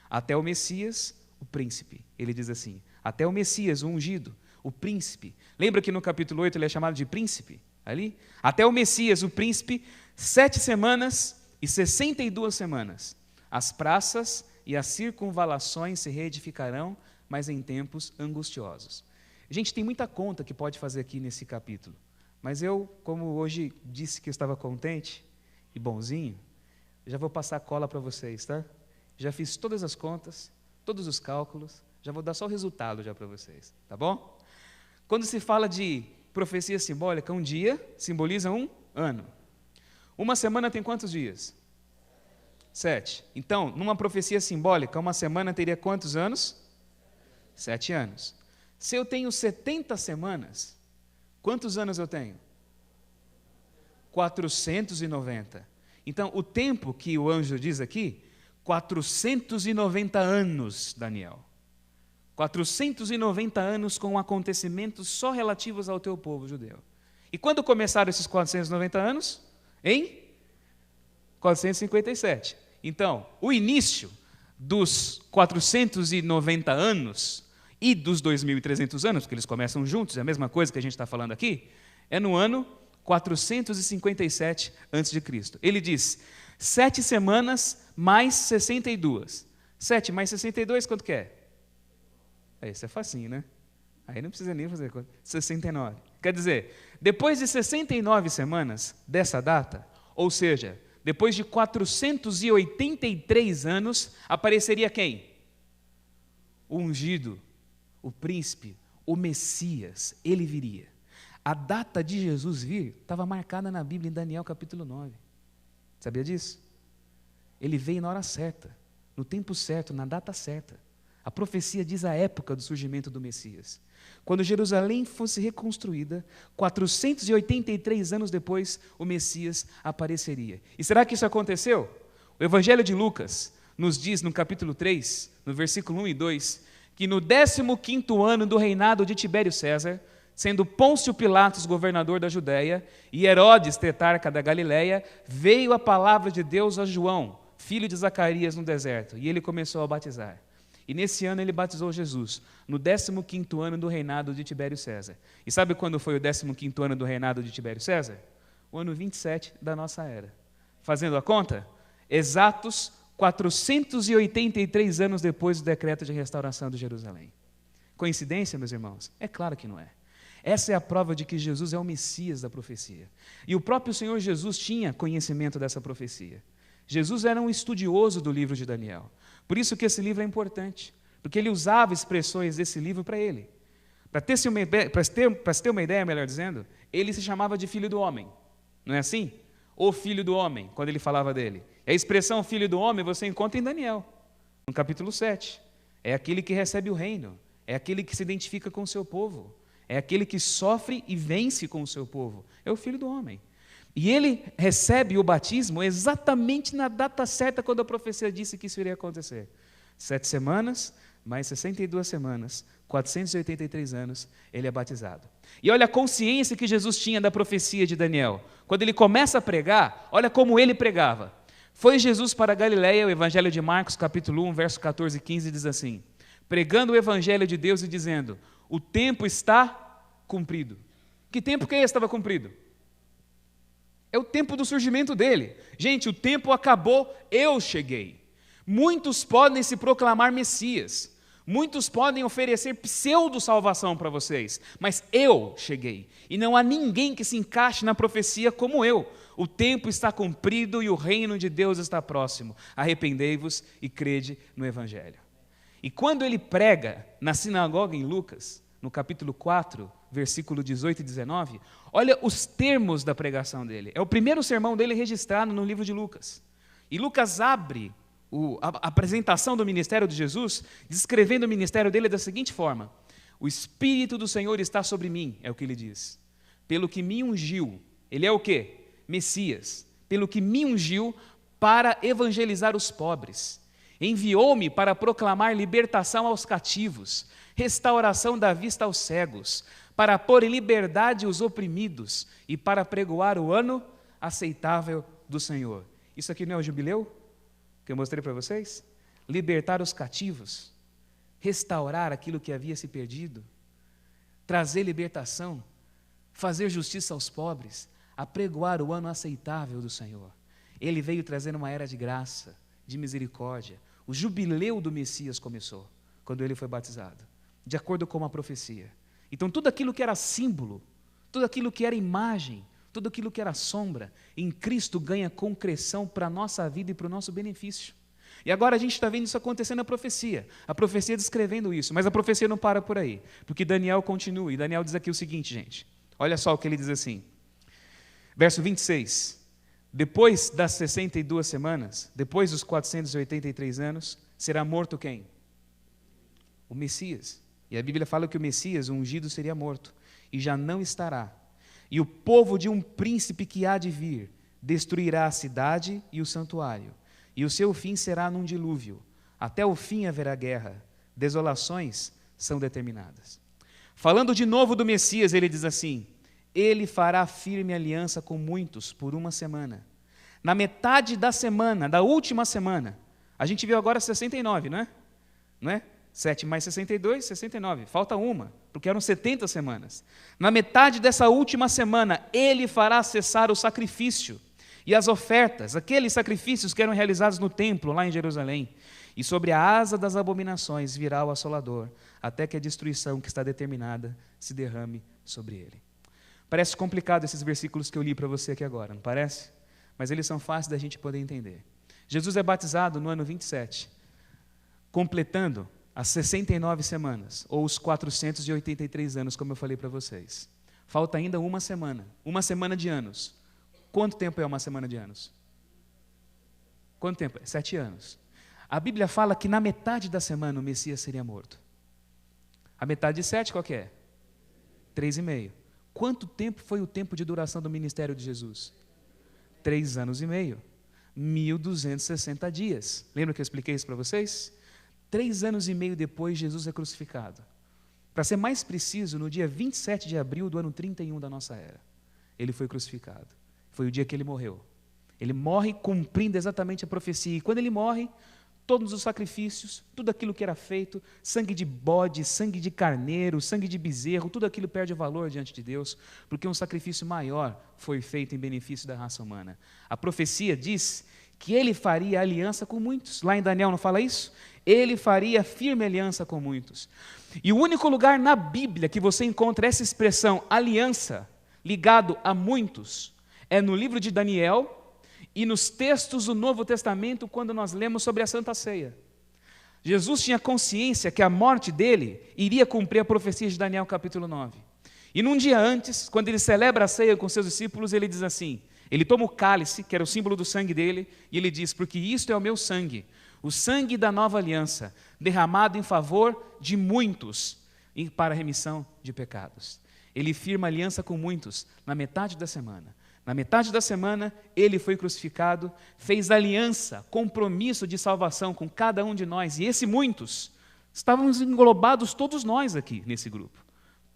Speaker 1: até o Messias, o príncipe. Ele diz assim, até o Messias, o ungido, o príncipe. Lembra que no capítulo 8 ele é chamado de príncipe? Ali? Até o Messias, o príncipe, 7 semanas e 62 semanas. As praças e as circunvalações se reedificarão, mas em tempos angustiosos. Gente, tem muita conta que pode fazer aqui nesse capítulo. Mas eu, como hoje disse que eu estava contente e bonzinho, já vou passar a cola para vocês, tá? Já fiz todas as contas, todos os cálculos, já vou dar só o resultado já para vocês, tá bom? Quando se fala de profecia simbólica, um dia simboliza um ano. Uma semana tem quantos dias? 7. Então, numa profecia simbólica, uma semana teria quantos anos? 7 anos. Se eu tenho 70 semanas, quantos anos eu tenho? 490. Então, o tempo que o anjo diz aqui, 490 anos, Daniel. 490 anos com acontecimentos só relativos ao teu povo judeu. E quando começaram esses 490 anos? Em 457. Então, o início dos 490 anos e dos 2.300 anos, porque eles começam juntos, é a mesma coisa que a gente está falando aqui, é no ano 457 a.C. Ele diz, 7 semanas mais 62. 7 mais 62, quanto que é? Isso é facinho, né? Aí não precisa nem fazer conta. 69. Quer dizer, depois de 69 semanas dessa data, ou seja, depois de 483 anos, apareceria quem? O ungido, o príncipe, o Messias, ele viria. A data de Jesus vir estava marcada na Bíblia em Daniel capítulo 9. Sabia disso? Ele veio na hora certa, no tempo certo, na data certa. A profecia diz a época do surgimento do Messias. Quando Jerusalém fosse reconstruída, 483 anos depois, o Messias apareceria. E será que isso aconteceu? O Evangelho de Lucas nos diz, no capítulo 3, no versículo 1 e 2, que no 15º ano do reinado de Tibério César, sendo Pôncio Pilatos governador da Judéia e Herodes tetrarca da Galileia, veio a palavra de Deus a João, filho de Zacarias, no deserto, e ele começou a batizar. E nesse ano ele batizou Jesus, no 15º ano do reinado de Tibério César. E sabe quando foi o 15º ano do reinado de Tibério César? O ano 27 da nossa era. Fazendo a conta? Exatos 483 anos depois do decreto de restauração de Jerusalém. Coincidência, meus irmãos? É claro que não é. Essa é a prova de que Jesus é o Messias da profecia. E o próprio Senhor Jesus tinha conhecimento dessa profecia. Jesus era um estudioso do livro de Daniel. Por isso que esse livro é importante, porque ele usava expressões desse livro para ele. Para se ter uma ideia, melhor dizendo, ele se chamava de filho do homem. Não é assim? O filho do homem, quando ele falava dele. A expressão filho do homem você encontra em Daniel, no capítulo 7. É aquele que recebe o reino, é aquele que se identifica com o seu povo, é aquele que sofre e vence com o seu povo, é o Filho do Homem. E ele recebe o batismo exatamente na data certa, quando a profecia disse que isso iria acontecer. 7 semanas, mais 62 semanas, 483 anos, ele é batizado. E olha a consciência que Jesus tinha da profecia de Daniel. Quando ele começa a pregar, olha como ele pregava. Foi Jesus para a Galileia, o Evangelho de Marcos, capítulo 1, verso 14 e 15, diz assim: pregando o Evangelho de Deus e dizendo, o tempo está cumprido. Que tempo que estava cumprido? É o tempo do surgimento dele. Gente, o tempo acabou, eu cheguei. Muitos podem se proclamar Messias, muitos podem oferecer pseudo-salvação para vocês, mas eu cheguei. E não há ninguém que se encaixe na profecia como eu. O tempo está cumprido e o reino de Deus está próximo. Arrependei-vos e crede no Evangelho. E quando ele prega na sinagoga em Lucas, no capítulo 4, versículo 18 e 19, olha os termos da pregação dele. É o primeiro sermão dele registrado no livro de Lucas. E Lucas abre a apresentação do ministério de Jesus, descrevendo o ministério dele da seguinte forma: o Espírito do Senhor está sobre mim, é o que ele diz, pelo que me ungiu. Ele é o quê? Messias. Pelo que me ungiu para evangelizar os pobres. Enviou-me para proclamar libertação aos cativos, restauração da vista aos cegos, para pôr em liberdade os oprimidos e para pregoar o ano aceitável do Senhor. Isso aqui não é o jubileu que eu mostrei para vocês? Libertar os cativos, restaurar aquilo que havia se perdido, trazer libertação, fazer justiça aos pobres, apregoar o ano aceitável do Senhor. Ele veio trazendo uma era de graça, de misericórdia. O jubileu do Messias começou quando ele foi batizado, de acordo com a profecia. Então tudo aquilo que era símbolo, tudo aquilo que era imagem, tudo aquilo que era sombra, em Cristo ganha concreção para a nossa vida e para o nosso benefício. E agora a gente está vendo isso acontecendo na profecia, a profecia descrevendo isso, mas a profecia não para por aí, porque Daniel continua, e Daniel diz aqui o seguinte, gente, olha só o que ele diz assim, verso 26, depois das 62 semanas, depois dos 483 anos, será morto quem? O Messias. E a Bíblia fala que o Messias, o ungido, seria morto, e já não estará. E o povo de um príncipe que há de vir destruirá a cidade e o santuário, e o seu fim será num dilúvio. Até o fim haverá guerra, desolações são determinadas. Falando de novo do Messias, ele diz assim, ele fará firme aliança com muitos por uma semana. Na metade da semana, da última semana, a gente viu agora 69, não é? Não é? 7 mais 62, 69. Falta uma, porque eram 70 semanas. Na metade dessa última semana, ele fará cessar o sacrifício e as ofertas, aqueles sacrifícios que eram realizados no templo, lá em Jerusalém. E sobre a asa das abominações virá o assolador, até que a destruição que está determinada se derrame sobre ele. Parece complicado esses versículos que eu li para você aqui agora, não parece? Mas eles são fáceis da gente poder entender. Jesus é batizado no ano 27, completando as 69 semanas, ou os 483 anos, como eu falei para vocês. Falta ainda uma semana de anos. Quanto tempo é uma semana de anos? Quanto tempo? 7 anos. A Bíblia fala que na metade da semana o Messias seria morto. A metade de 7 qual que é? 3,5. Quanto tempo foi o tempo de duração do ministério de Jesus? 3 anos e meio. 1.260 dias. Lembra que eu expliquei isso para vocês? 3 anos e meio depois, Jesus é crucificado. Para ser mais preciso, no dia 27 de abril do ano 31 da nossa era, ele foi crucificado. Foi o dia que ele morreu. Ele morre cumprindo exatamente a profecia. E quando ele morre, todos os sacrifícios, tudo aquilo que era feito, sangue de bode, sangue de carneiro, sangue de bezerro, tudo aquilo perde valor diante de Deus, porque um sacrifício maior foi feito em benefício da raça humana. A profecia diz que ele faria aliança com muitos. Lá em Daniel não fala isso? Ele faria firme aliança com muitos. E o único lugar na Bíblia que você encontra essa expressão aliança, ligado a muitos, é no livro de Daniel e nos textos do Novo Testamento, quando nós lemos sobre a Santa Ceia. Jesus tinha consciência que a morte dele iria cumprir a profecia de Daniel capítulo 9. E num dia antes, quando ele celebra a ceia com seus discípulos, ele diz assim, ele toma o cálice, que era o símbolo do sangue dele, e ele diz, porque isto é o meu sangue, o sangue da nova aliança, derramado em favor de muitos, para a remissão de pecados. Ele firma aliança com muitos na metade da semana. Na metade da semana, ele foi crucificado, fez aliança, compromisso de salvação com cada um de nós. E esse muitos, estávamos englobados todos nós aqui nesse grupo.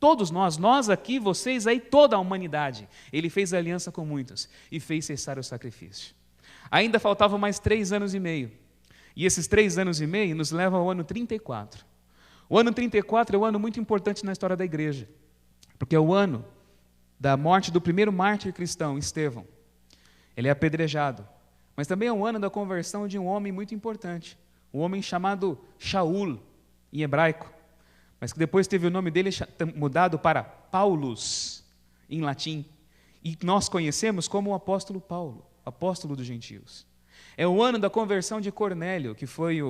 Speaker 1: Todos nós aqui, vocês aí, toda a humanidade. Ele fez aliança com muitos e fez cessar o sacrifício. Ainda faltavam mais 3 anos e meio. E esses 3 anos e meio nos levam ao ano 34. O ano 34 é um ano muito importante na história da igreja, porque é o ano da morte do primeiro mártir cristão, Estevão. Ele é apedrejado. Mas também é o ano da conversão de um homem muito importante, um homem chamado Shaul, em hebraico, mas que depois teve o nome dele mudado para Paulus, em latim, e nós conhecemos como o apóstolo Paulo, apóstolo dos gentios. É o ano da conversão de Cornélio, que foi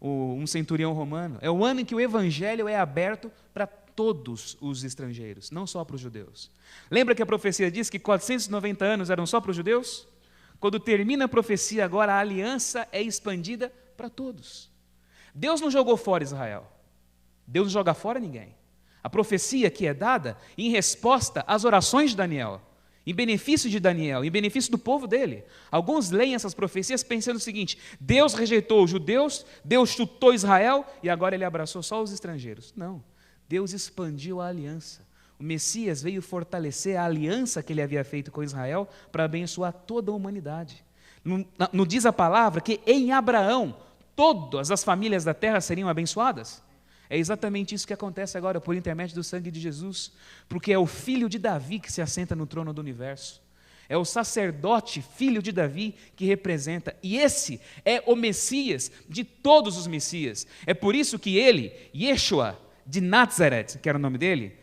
Speaker 1: um centurião romano. É o ano em que o evangelho é aberto para todos os estrangeiros, não só para os judeus. Lembra que a profecia diz que 490 anos eram só para os judeus? Quando termina a profecia, agora a aliança é expandida para todos. Deus não jogou fora Israel. Deus não joga fora ninguém. A profecia que é dada em resposta às orações de Daniel, em benefício de Daniel, em benefício do povo dele. Alguns leem essas profecias pensando o seguinte: Deus rejeitou os judeus, Deus chutou Israel e agora ele abraçou só os estrangeiros. Não. Deus expandiu a aliança. O Messias veio fortalecer a aliança que ele havia feito com Israel para abençoar toda a humanidade. Não diz a palavra que em Abraão todas as famílias da terra seriam abençoadas? É exatamente isso que acontece agora por intermédio do sangue de Jesus, porque é o filho de Davi que se assenta no trono do universo. É o sacerdote, filho de Davi, que representa. E esse é o Messias de todos os Messias. É por isso que ele, Yeshua, de Nazaret, que era o nome dele,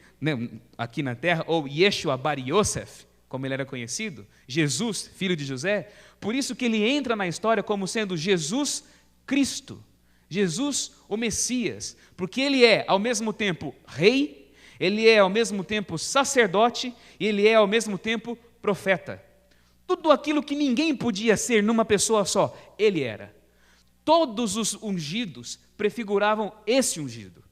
Speaker 1: aqui na terra, ou Yeshua Bar Yosef, como ele era conhecido, Jesus, filho de José, por isso que ele entra na história como sendo Jesus Cristo, Jesus o Messias, porque ele é ao mesmo tempo rei, ele é ao mesmo tempo sacerdote, e ele é ao mesmo tempo profeta. Tudo aquilo que ninguém podia ser numa pessoa só, ele era. Todos os ungidos prefiguravam esse ungido.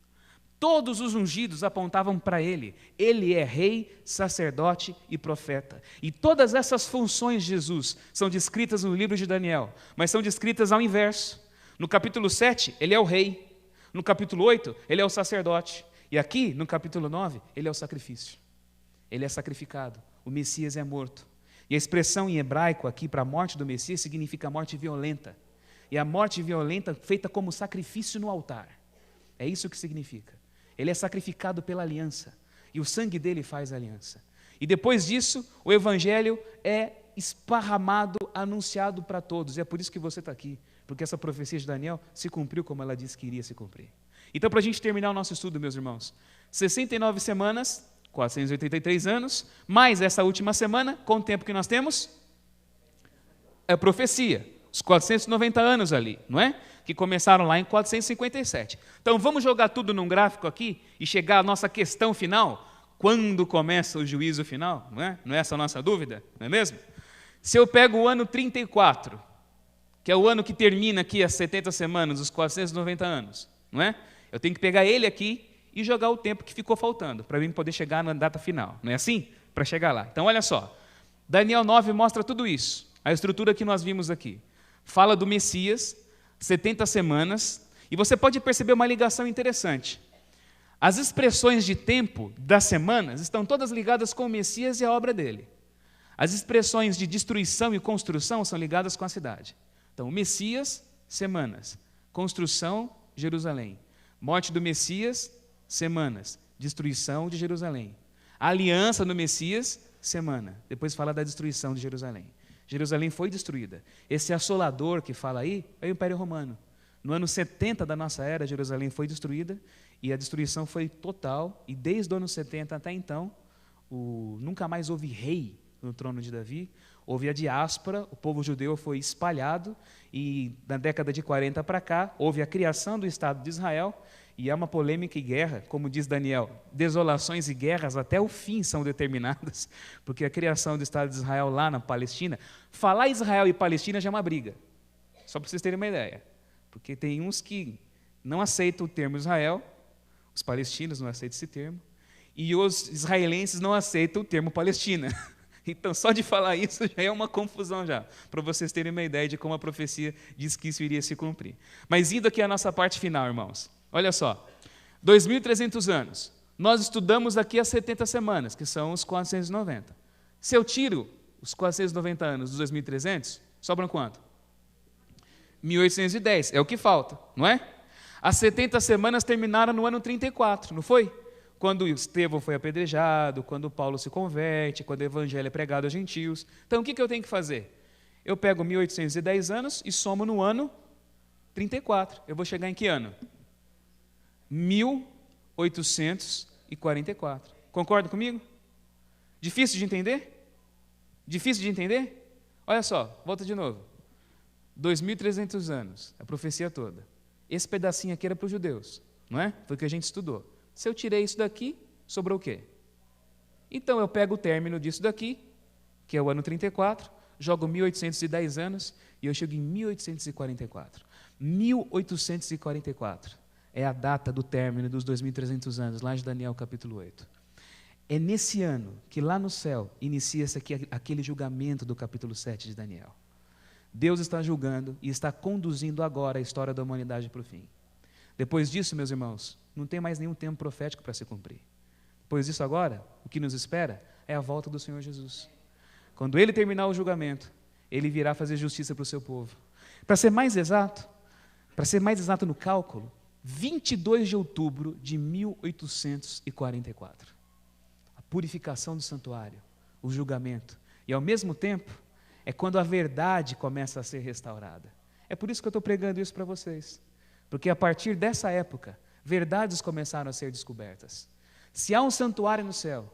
Speaker 1: Todos os ungidos apontavam para ele. Ele é rei, sacerdote e profeta. E todas essas funções de Jesus são descritas no livro de Daniel, mas são descritas ao inverso. No capítulo 7, ele é o rei. No capítulo 8, ele é o sacerdote. E aqui, no capítulo 9, ele é o sacrifício. Ele é sacrificado. O Messias é morto. E a expressão em hebraico aqui para a morte do Messias significa morte violenta. E a morte violenta feita como sacrifício no altar. É isso que significa. Ele é sacrificado pela aliança, e o sangue dele faz a aliança. E depois disso, o evangelho é esparramado, anunciado para todos. E é por isso que você está aqui, porque essa profecia de Daniel se cumpriu como ela disse que iria se cumprir. Então, para a gente terminar o nosso estudo, meus irmãos, 69 semanas, 483 anos, mais essa última semana, com o tempo que nós temos, é profecia, os 490 anos ali, não é? Que começaram lá em 457. Então vamos jogar tudo num gráfico aqui e chegar à nossa questão final, quando começa o juízo final, não é? Não é essa a nossa dúvida, não é mesmo? Se eu pego o ano 34, que é o ano que termina aqui as 70 semanas, os 490 anos, não é? Eu tenho que pegar ele aqui e jogar o tempo que ficou faltando, para mim poder chegar na data final, não é assim? Para chegar lá. Então olha só, Daniel 9 mostra tudo isso, a estrutura que nós vimos aqui. Fala do Messias, 70 semanas, e você pode perceber uma ligação interessante. As expressões de tempo das semanas estão todas ligadas com o Messias e a obra dele. As expressões de destruição e construção são ligadas com a cidade. Então, Messias, semanas. Construção, Jerusalém. Morte do Messias, semanas. Destruição de Jerusalém. A aliança do Messias, semana. Depois fala da destruição de Jerusalém. Jerusalém foi destruída. Esse assolador que fala aí é o Império Romano. No ano 70 da nossa era, Jerusalém foi destruída e a destruição foi total. E desde o ano 70 até então, nunca mais houve rei no trono de Davi. Houve a diáspora, o povo judeu foi espalhado e na década de 40 para cá, houve a criação do Estado de Israel. E há uma polêmica e guerra, como diz Daniel, desolações e guerras até o fim são determinadas, porque a criação do Estado de Israel lá na Palestina, falar Israel e Palestina já é uma briga, só para vocês terem uma ideia, porque tem uns que não aceitam o termo Israel, os palestinos não aceitam esse termo, e os israelenses não aceitam o termo Palestina. Então, só de falar isso já é uma confusão já, para vocês terem uma ideia de como a profecia diz que isso iria se cumprir. Mas indo aqui à nossa parte final, irmãos. Olha só, 2.300 anos. Nós estudamos aqui as 70 semanas, que são os 490. Se eu tiro os 490 anos dos 2.300, sobram quanto? 1.810, é o que falta, não é? As 70 semanas terminaram no ano 34, não foi? Quando Estevão foi apedrejado, quando Paulo se converte, quando o evangelho é pregado aos gentios. Então, o que eu tenho que fazer? Eu pego 1.810 anos e somo no ano 34. Eu vou chegar em que ano? 1844. Concorda comigo? Difícil de entender? Difícil de entender? Olha só, volta de novo. 2.300 anos, a profecia toda. Esse pedacinho aqui era para os judeus, não é? Foi o que a gente estudou. Se eu tirei isso daqui, sobrou o quê? Então eu pego o término disso daqui, que é o ano 34, jogo 1.810 anos e eu chego em 1844. 1844 é a data do término dos 2.300 anos, lá de Daniel capítulo 8. É nesse ano que lá no céu inicia-se aquele julgamento do capítulo 7 de Daniel. Deus está julgando e está conduzindo agora a história da humanidade para o fim. Depois disso, meus irmãos, não tem mais nenhum tempo profético para se cumprir. Depois disso agora, o que nos espera é a volta do Senhor Jesus. Quando Ele terminar o julgamento, Ele virá fazer justiça para o seu povo. Para ser mais exato no cálculo, 22 de outubro de 1844. A purificação do santuário, o julgamento. E ao mesmo tempo, é quando a verdade começa a ser restaurada. É por isso que eu estou pregando isso para vocês. Porque a partir dessa época, verdades começaram a ser descobertas. Se há um santuário no céu,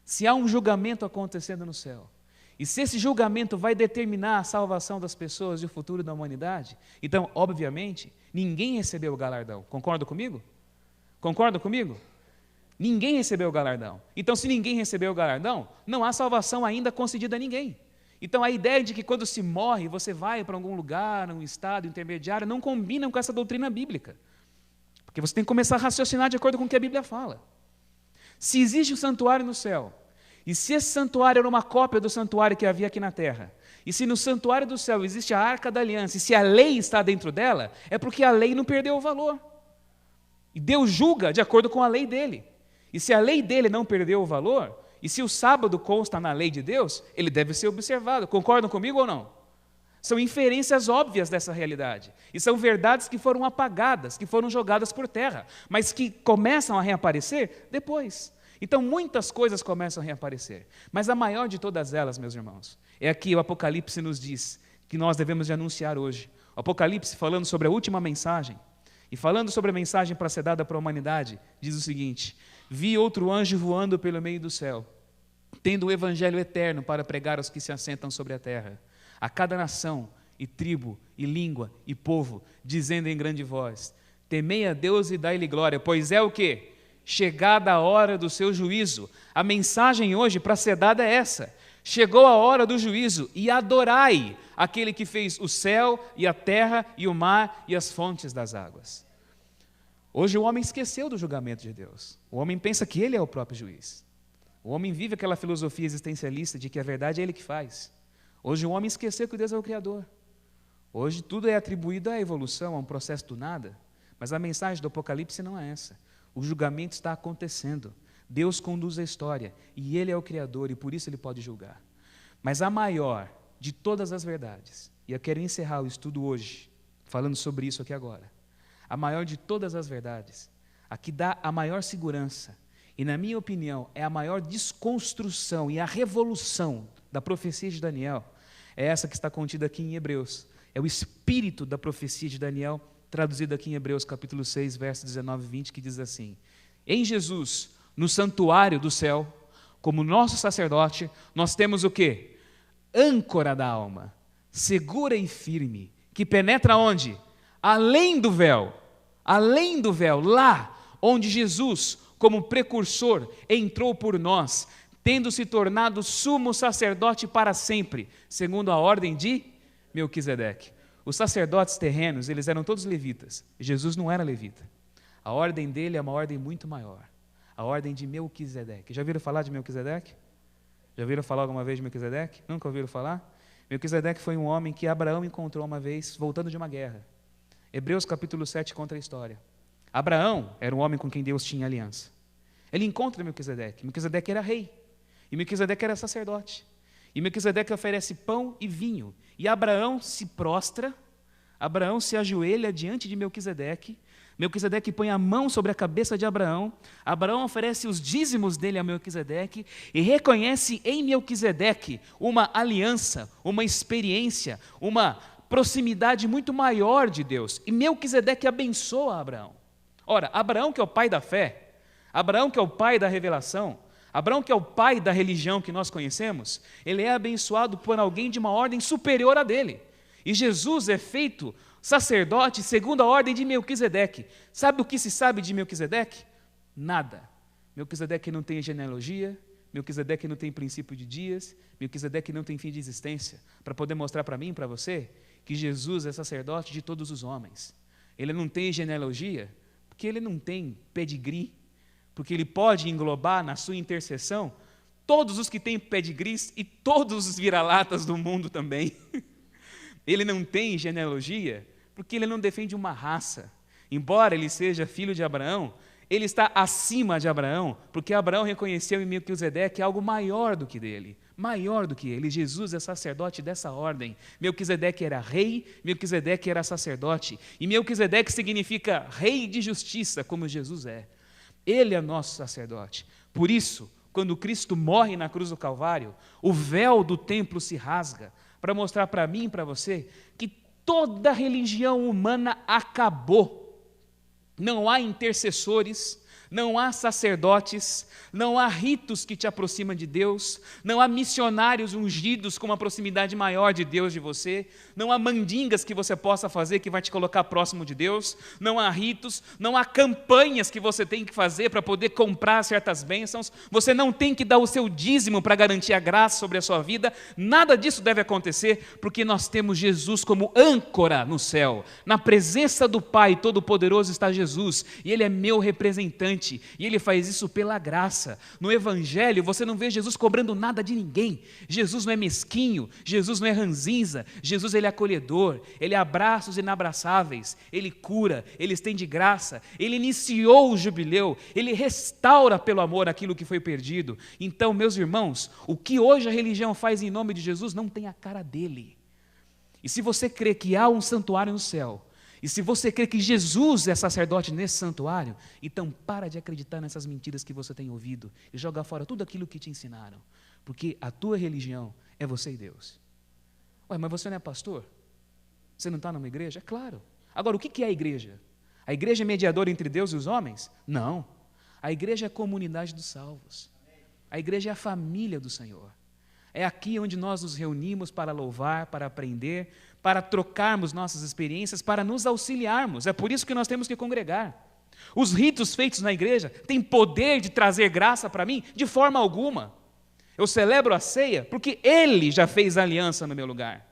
Speaker 1: se há um julgamento acontecendo no céu, e se esse julgamento vai determinar a salvação das pessoas e o futuro da humanidade, então, obviamente, ninguém recebeu o galardão. Concorda comigo? Concorda comigo? Ninguém recebeu o galardão. Então, se ninguém recebeu o galardão, não há salvação ainda concedida a ninguém. Então, a ideia de que quando se morre, você vai para algum lugar, um estado intermediário, não combina com essa doutrina bíblica. Porque você tem que começar a raciocinar de acordo com o que a Bíblia fala. Se existe um santuário no céu, e se esse santuário era uma cópia do santuário que havia aqui na terra, e se no santuário do céu existe a Arca da Aliança, e se a lei está dentro dela, é porque a lei não perdeu o valor. E Deus julga de acordo com a lei dele. E se a lei dele não perdeu o valor, e se o sábado consta na lei de Deus, ele deve ser observado. Concordam comigo ou não? São inferências óbvias dessa realidade. E são verdades que foram apagadas, que foram jogadas por terra, mas que começam a reaparecer depois. Então, muitas coisas começam a reaparecer. Mas a maior de todas elas, meus irmãos, é a que o Apocalipse nos diz, que nós devemos de anunciar hoje. O Apocalipse, falando sobre a última mensagem, e falando sobre a mensagem para ser dada para a humanidade, diz o seguinte: vi outro anjo voando pelo meio do céu, tendo o evangelho eterno para pregar aos que se assentam sobre a terra, a cada nação, e tribo, e língua, e povo, dizendo em grande voz: temei a Deus e dai-lhe glória, pois é o quê? Chegada a hora do seu juízo. A mensagem hoje para ser dada é essa: chegou a hora do juízo, e adorai aquele que fez o céu, e a terra, e o mar, e as fontes das águas. Hoje o homem esqueceu do julgamento de Deus. O homem pensa que ele é o próprio juiz. O homem vive aquela filosofia existencialista de que a verdade é ele que faz. Hoje o homem esqueceu que Deus é o Criador. Hoje tudo é atribuído à evolução, a um processo do nada. Mas a mensagem do Apocalipse não é essa. O julgamento está acontecendo. Deus conduz a história e Ele é o Criador e por isso Ele pode julgar. Mas a maior de todas as verdades, e eu quero encerrar o estudo hoje, falando sobre isso aqui agora, a maior de todas as verdades, a que dá a maior segurança, e na minha opinião é a maior desconstrução e a revolução da profecia de Daniel, é essa que está contida aqui em Hebreus. É o espírito da profecia de Daniel, traduzido aqui em Hebreus capítulo 6, versos 19 e 20, que diz assim: em Jesus, no santuário do céu, como nosso sacerdote, nós temos o quê? Âncora da alma, segura e firme, que penetra onde? Além do véu, lá onde Jesus, como precursor, entrou por nós, tendo se tornado sumo sacerdote para sempre, segundo a ordem de Melquisedeque. Os sacerdotes terrenos, eles eram todos levitas. Jesus não era levita. A ordem dele é uma ordem muito maior. A ordem de Melquisedeque. Já ouviram falar de Melquisedeque? Já ouviram falar alguma vez de Melquisedeque? Nunca ouviram falar? Melquisedeque foi um homem que Abraão encontrou uma vez, voltando de uma guerra. Hebreus capítulo 7 conta a história. Abraão era um homem com quem Deus tinha aliança. Ele encontra Melquisedeque. Melquisedeque era rei. E Melquisedeque era sacerdote. E Melquisedeque oferece pão e vinho. E Abraão se prostra, Abraão se ajoelha diante de Melquisedeque. Melquisedeque põe a mão sobre a cabeça de Abraão. Abraão oferece os dízimos dele a Melquisedeque e reconhece em Melquisedeque uma aliança, uma experiência, uma proximidade muito maior de Deus. E Melquisedeque abençoa Abraão. Ora, Abraão que é o pai da fé, Abraão que é o pai da revelação, Abraão que é o pai da religião que nós conhecemos, ele é abençoado por alguém de uma ordem superior a dele. E Jesus é feito sacerdote segundo a ordem de Melquisedeque. Sabe o que se sabe de Melquisedeque? Nada. Melquisedeque não tem genealogia, Melquisedeque não tem princípio de dias, Melquisedeque não tem fim de existência, para poder mostrar para mim e para você que Jesus é sacerdote de todos os homens. Ele não tem genealogia, porque ele não tem pedigree, porque ele pode englobar na sua intercessão todos os que têm pedigrees e todos os vira-latas do mundo também. Ele não tem genealogia, porque ele não defende uma raça. Embora ele seja filho de Abraão, ele está acima de Abraão, porque Abraão reconheceu em Melquisedeque algo maior do que dele, maior do que ele. Jesus é sacerdote dessa ordem. Melquisedeque era rei, Melquisedeque era sacerdote, e Melquisedeque significa rei de justiça, como Jesus é. Ele é nosso sacerdote. Por isso, quando Cristo morre na cruz do Calvário, o véu do templo se rasga, para mostrar para mim e para você que toda religião humana acabou. Não há intercessores, não há sacerdotes, não há ritos que te aproximam de Deus, não há missionários ungidos com uma proximidade maior de Deus de você, não há mandingas que você possa fazer que vai te colocar próximo de Deus, não há ritos, não há campanhas que você tem que fazer para poder comprar certas bênçãos, você não tem que dar o seu dízimo para garantir a graça sobre a sua vida, nada disso deve acontecer, porque nós temos Jesus como âncora no céu, na presença do Pai Todo-Poderoso está Jesus, e Ele é meu representante, e Ele faz isso pela graça. No Evangelho você não vê Jesus cobrando nada de ninguém. Jesus não é mesquinho, Jesus não é ranzinza, Jesus Ele é acolhedor, Ele abraça os inabraçáveis, Ele cura, Ele estende graça, Ele iniciou o jubileu, Ele restaura pelo amor aquilo que foi perdido. Então, meus irmãos, o que hoje a religião faz em nome de Jesus não tem a cara dele. E se você crê que há um santuário no céu, e se você crê que Jesus é sacerdote nesse santuário, então para de acreditar nessas mentiras que você tem ouvido e joga fora tudo aquilo que te ensinaram. Porque a tua religião é você e Deus. Ué, mas você não é pastor? Você não está numa igreja? É claro. Agora, o que é a igreja? A igreja é mediadora entre Deus e os homens? Não. A igreja é a comunidade dos salvos. A igreja é a família do Senhor. É aqui onde nós nos reunimos para louvar, para aprender, para trocarmos nossas experiências, para nos auxiliarmos. É por isso que nós temos que congregar. Os ritos feitos na igreja têm poder de trazer graça para mim? De forma alguma. Eu celebro a ceia porque Ele já fez aliança no meu lugar.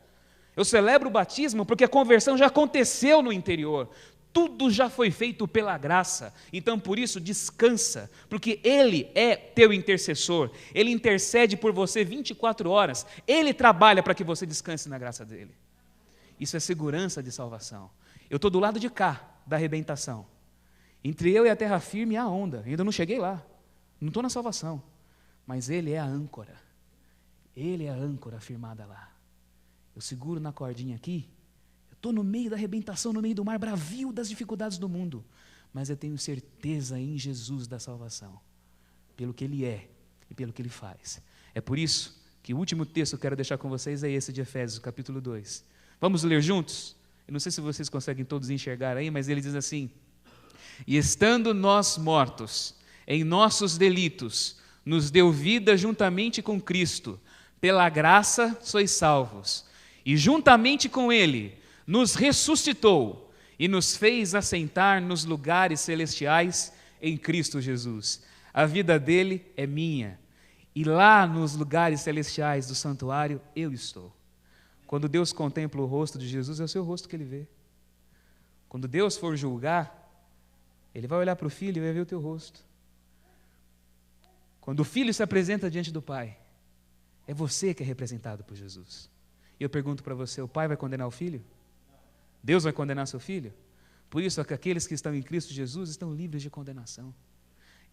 Speaker 1: Eu celebro o batismo porque a conversão já aconteceu no interior. Tudo já foi feito pela graça, então por isso descansa, porque Ele é teu intercessor, Ele intercede por você 24 horas, Ele trabalha para que você descanse na graça dEle. Isso é segurança de salvação. Eu estou do lado de cá, da arrebentação. Entre eu e a terra firme há onda, ainda não cheguei lá, não estou na salvação, mas Ele é a âncora, Ele é a âncora firmada lá. Eu seguro na cordinha aqui, estou no meio da arrebentação, no meio do mar bravio das dificuldades do mundo, mas eu tenho certeza em Jesus da salvação, pelo que Ele é e pelo que Ele faz. É por isso que o último texto que eu quero deixar com vocês é esse de Efésios, capítulo 2. Vamos ler juntos? Eu não sei se vocês conseguem todos enxergar aí, mas ele diz assim: e estando nós mortos em nossos delitos, nos deu vida juntamente com Cristo, pela graça sois salvos, e juntamente com Ele nos ressuscitou e nos fez assentar nos lugares celestiais em Cristo Jesus. A vida dele é minha, e lá nos lugares celestiais do santuário eu estou. Quando Deus contempla o rosto de Jesus, é o seu rosto que Ele vê. Quando Deus for julgar, Ele vai olhar para o Filho e vai ver o teu rosto. Quando o filho se apresenta diante do pai, é você que é representado por Jesus. E eu pergunto para você, o pai vai condenar o filho? Deus vai condenar seu filho? Por isso, aqueles que estão em Cristo Jesus estão livres de condenação.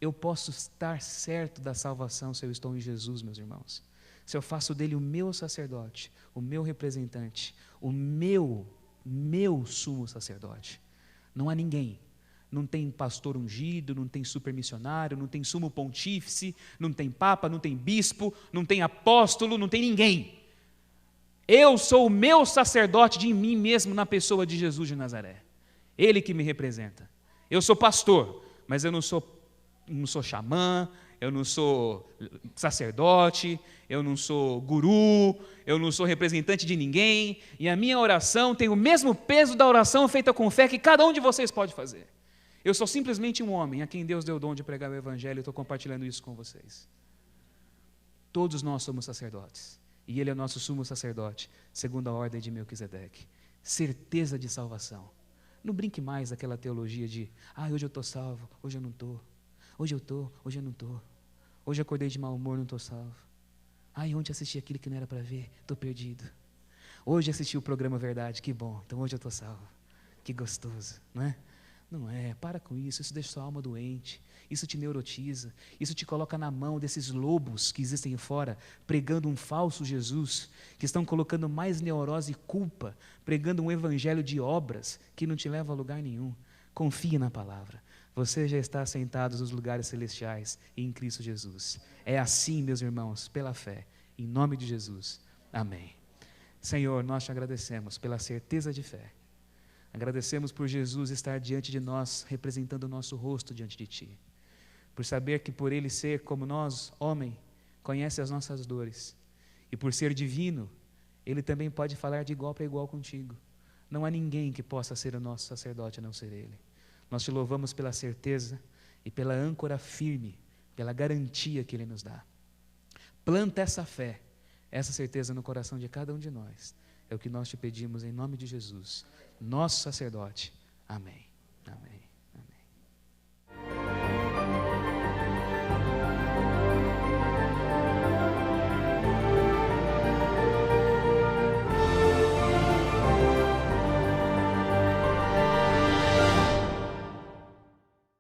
Speaker 1: Eu posso estar certo da salvação se eu estou em Jesus, meus irmãos. Se eu faço dele o meu sacerdote, o meu representante, o meu sumo sacerdote. Não há ninguém. Não tem pastor ungido, não tem supermissionário, não tem sumo pontífice, não tem papa, não tem bispo, não tem apóstolo, não tem ninguém. Eu sou o meu sacerdote de mim mesmo na pessoa de Jesus de Nazaré. Ele que me representa. Eu sou pastor, mas eu não sou xamã, eu não sou sacerdote, eu não sou guru, eu não sou representante de ninguém, e a minha oração tem o mesmo peso da oração feita com fé que cada um de vocês pode fazer. Eu sou simplesmente um homem a quem Deus deu o dom de pregar o Evangelho e estou compartilhando isso com vocês. Todos nós somos sacerdotes, e Ele é nosso sumo sacerdote, segundo a ordem de Melquisedeque. Certeza de salvação. Não brinque mais daquela teologia de, hoje eu estou salvo, hoje eu não estou. Hoje eu estou, hoje eu não estou. Hoje eu acordei de mau humor, não estou salvo. Ontem assisti aquilo que não era para ver, estou perdido. Hoje assisti o programa Verdade, que bom, então hoje eu estou salvo. Que gostoso, não é? Não é, para com isso deixa sua alma doente, isso te neurotiza, isso te coloca na mão desses lobos que existem fora, pregando um falso Jesus, que estão colocando mais neurose e culpa, pregando um evangelho de obras que não te leva a lugar nenhum. Confie na palavra. Você já está assentado nos lugares celestiais em Cristo Jesus. É assim, meus irmãos, pela fé, em nome de Jesus. Amém. Senhor, nós te agradecemos pela certeza de fé. Agradecemos por Jesus estar diante de nós, representando o nosso rosto diante de Ti. Por saber que por Ele ser como nós, homem, conhece as nossas dores. E por ser divino, Ele também pode falar de igual para igual contigo. Não há ninguém que possa ser o nosso sacerdote a não ser Ele. Nós te louvamos pela certeza e pela âncora firme, pela garantia que Ele nos dá. Planta essa fé, essa certeza no coração de cada um de nós. É o que nós te pedimos em nome de Jesus, nosso sacerdote. Amém.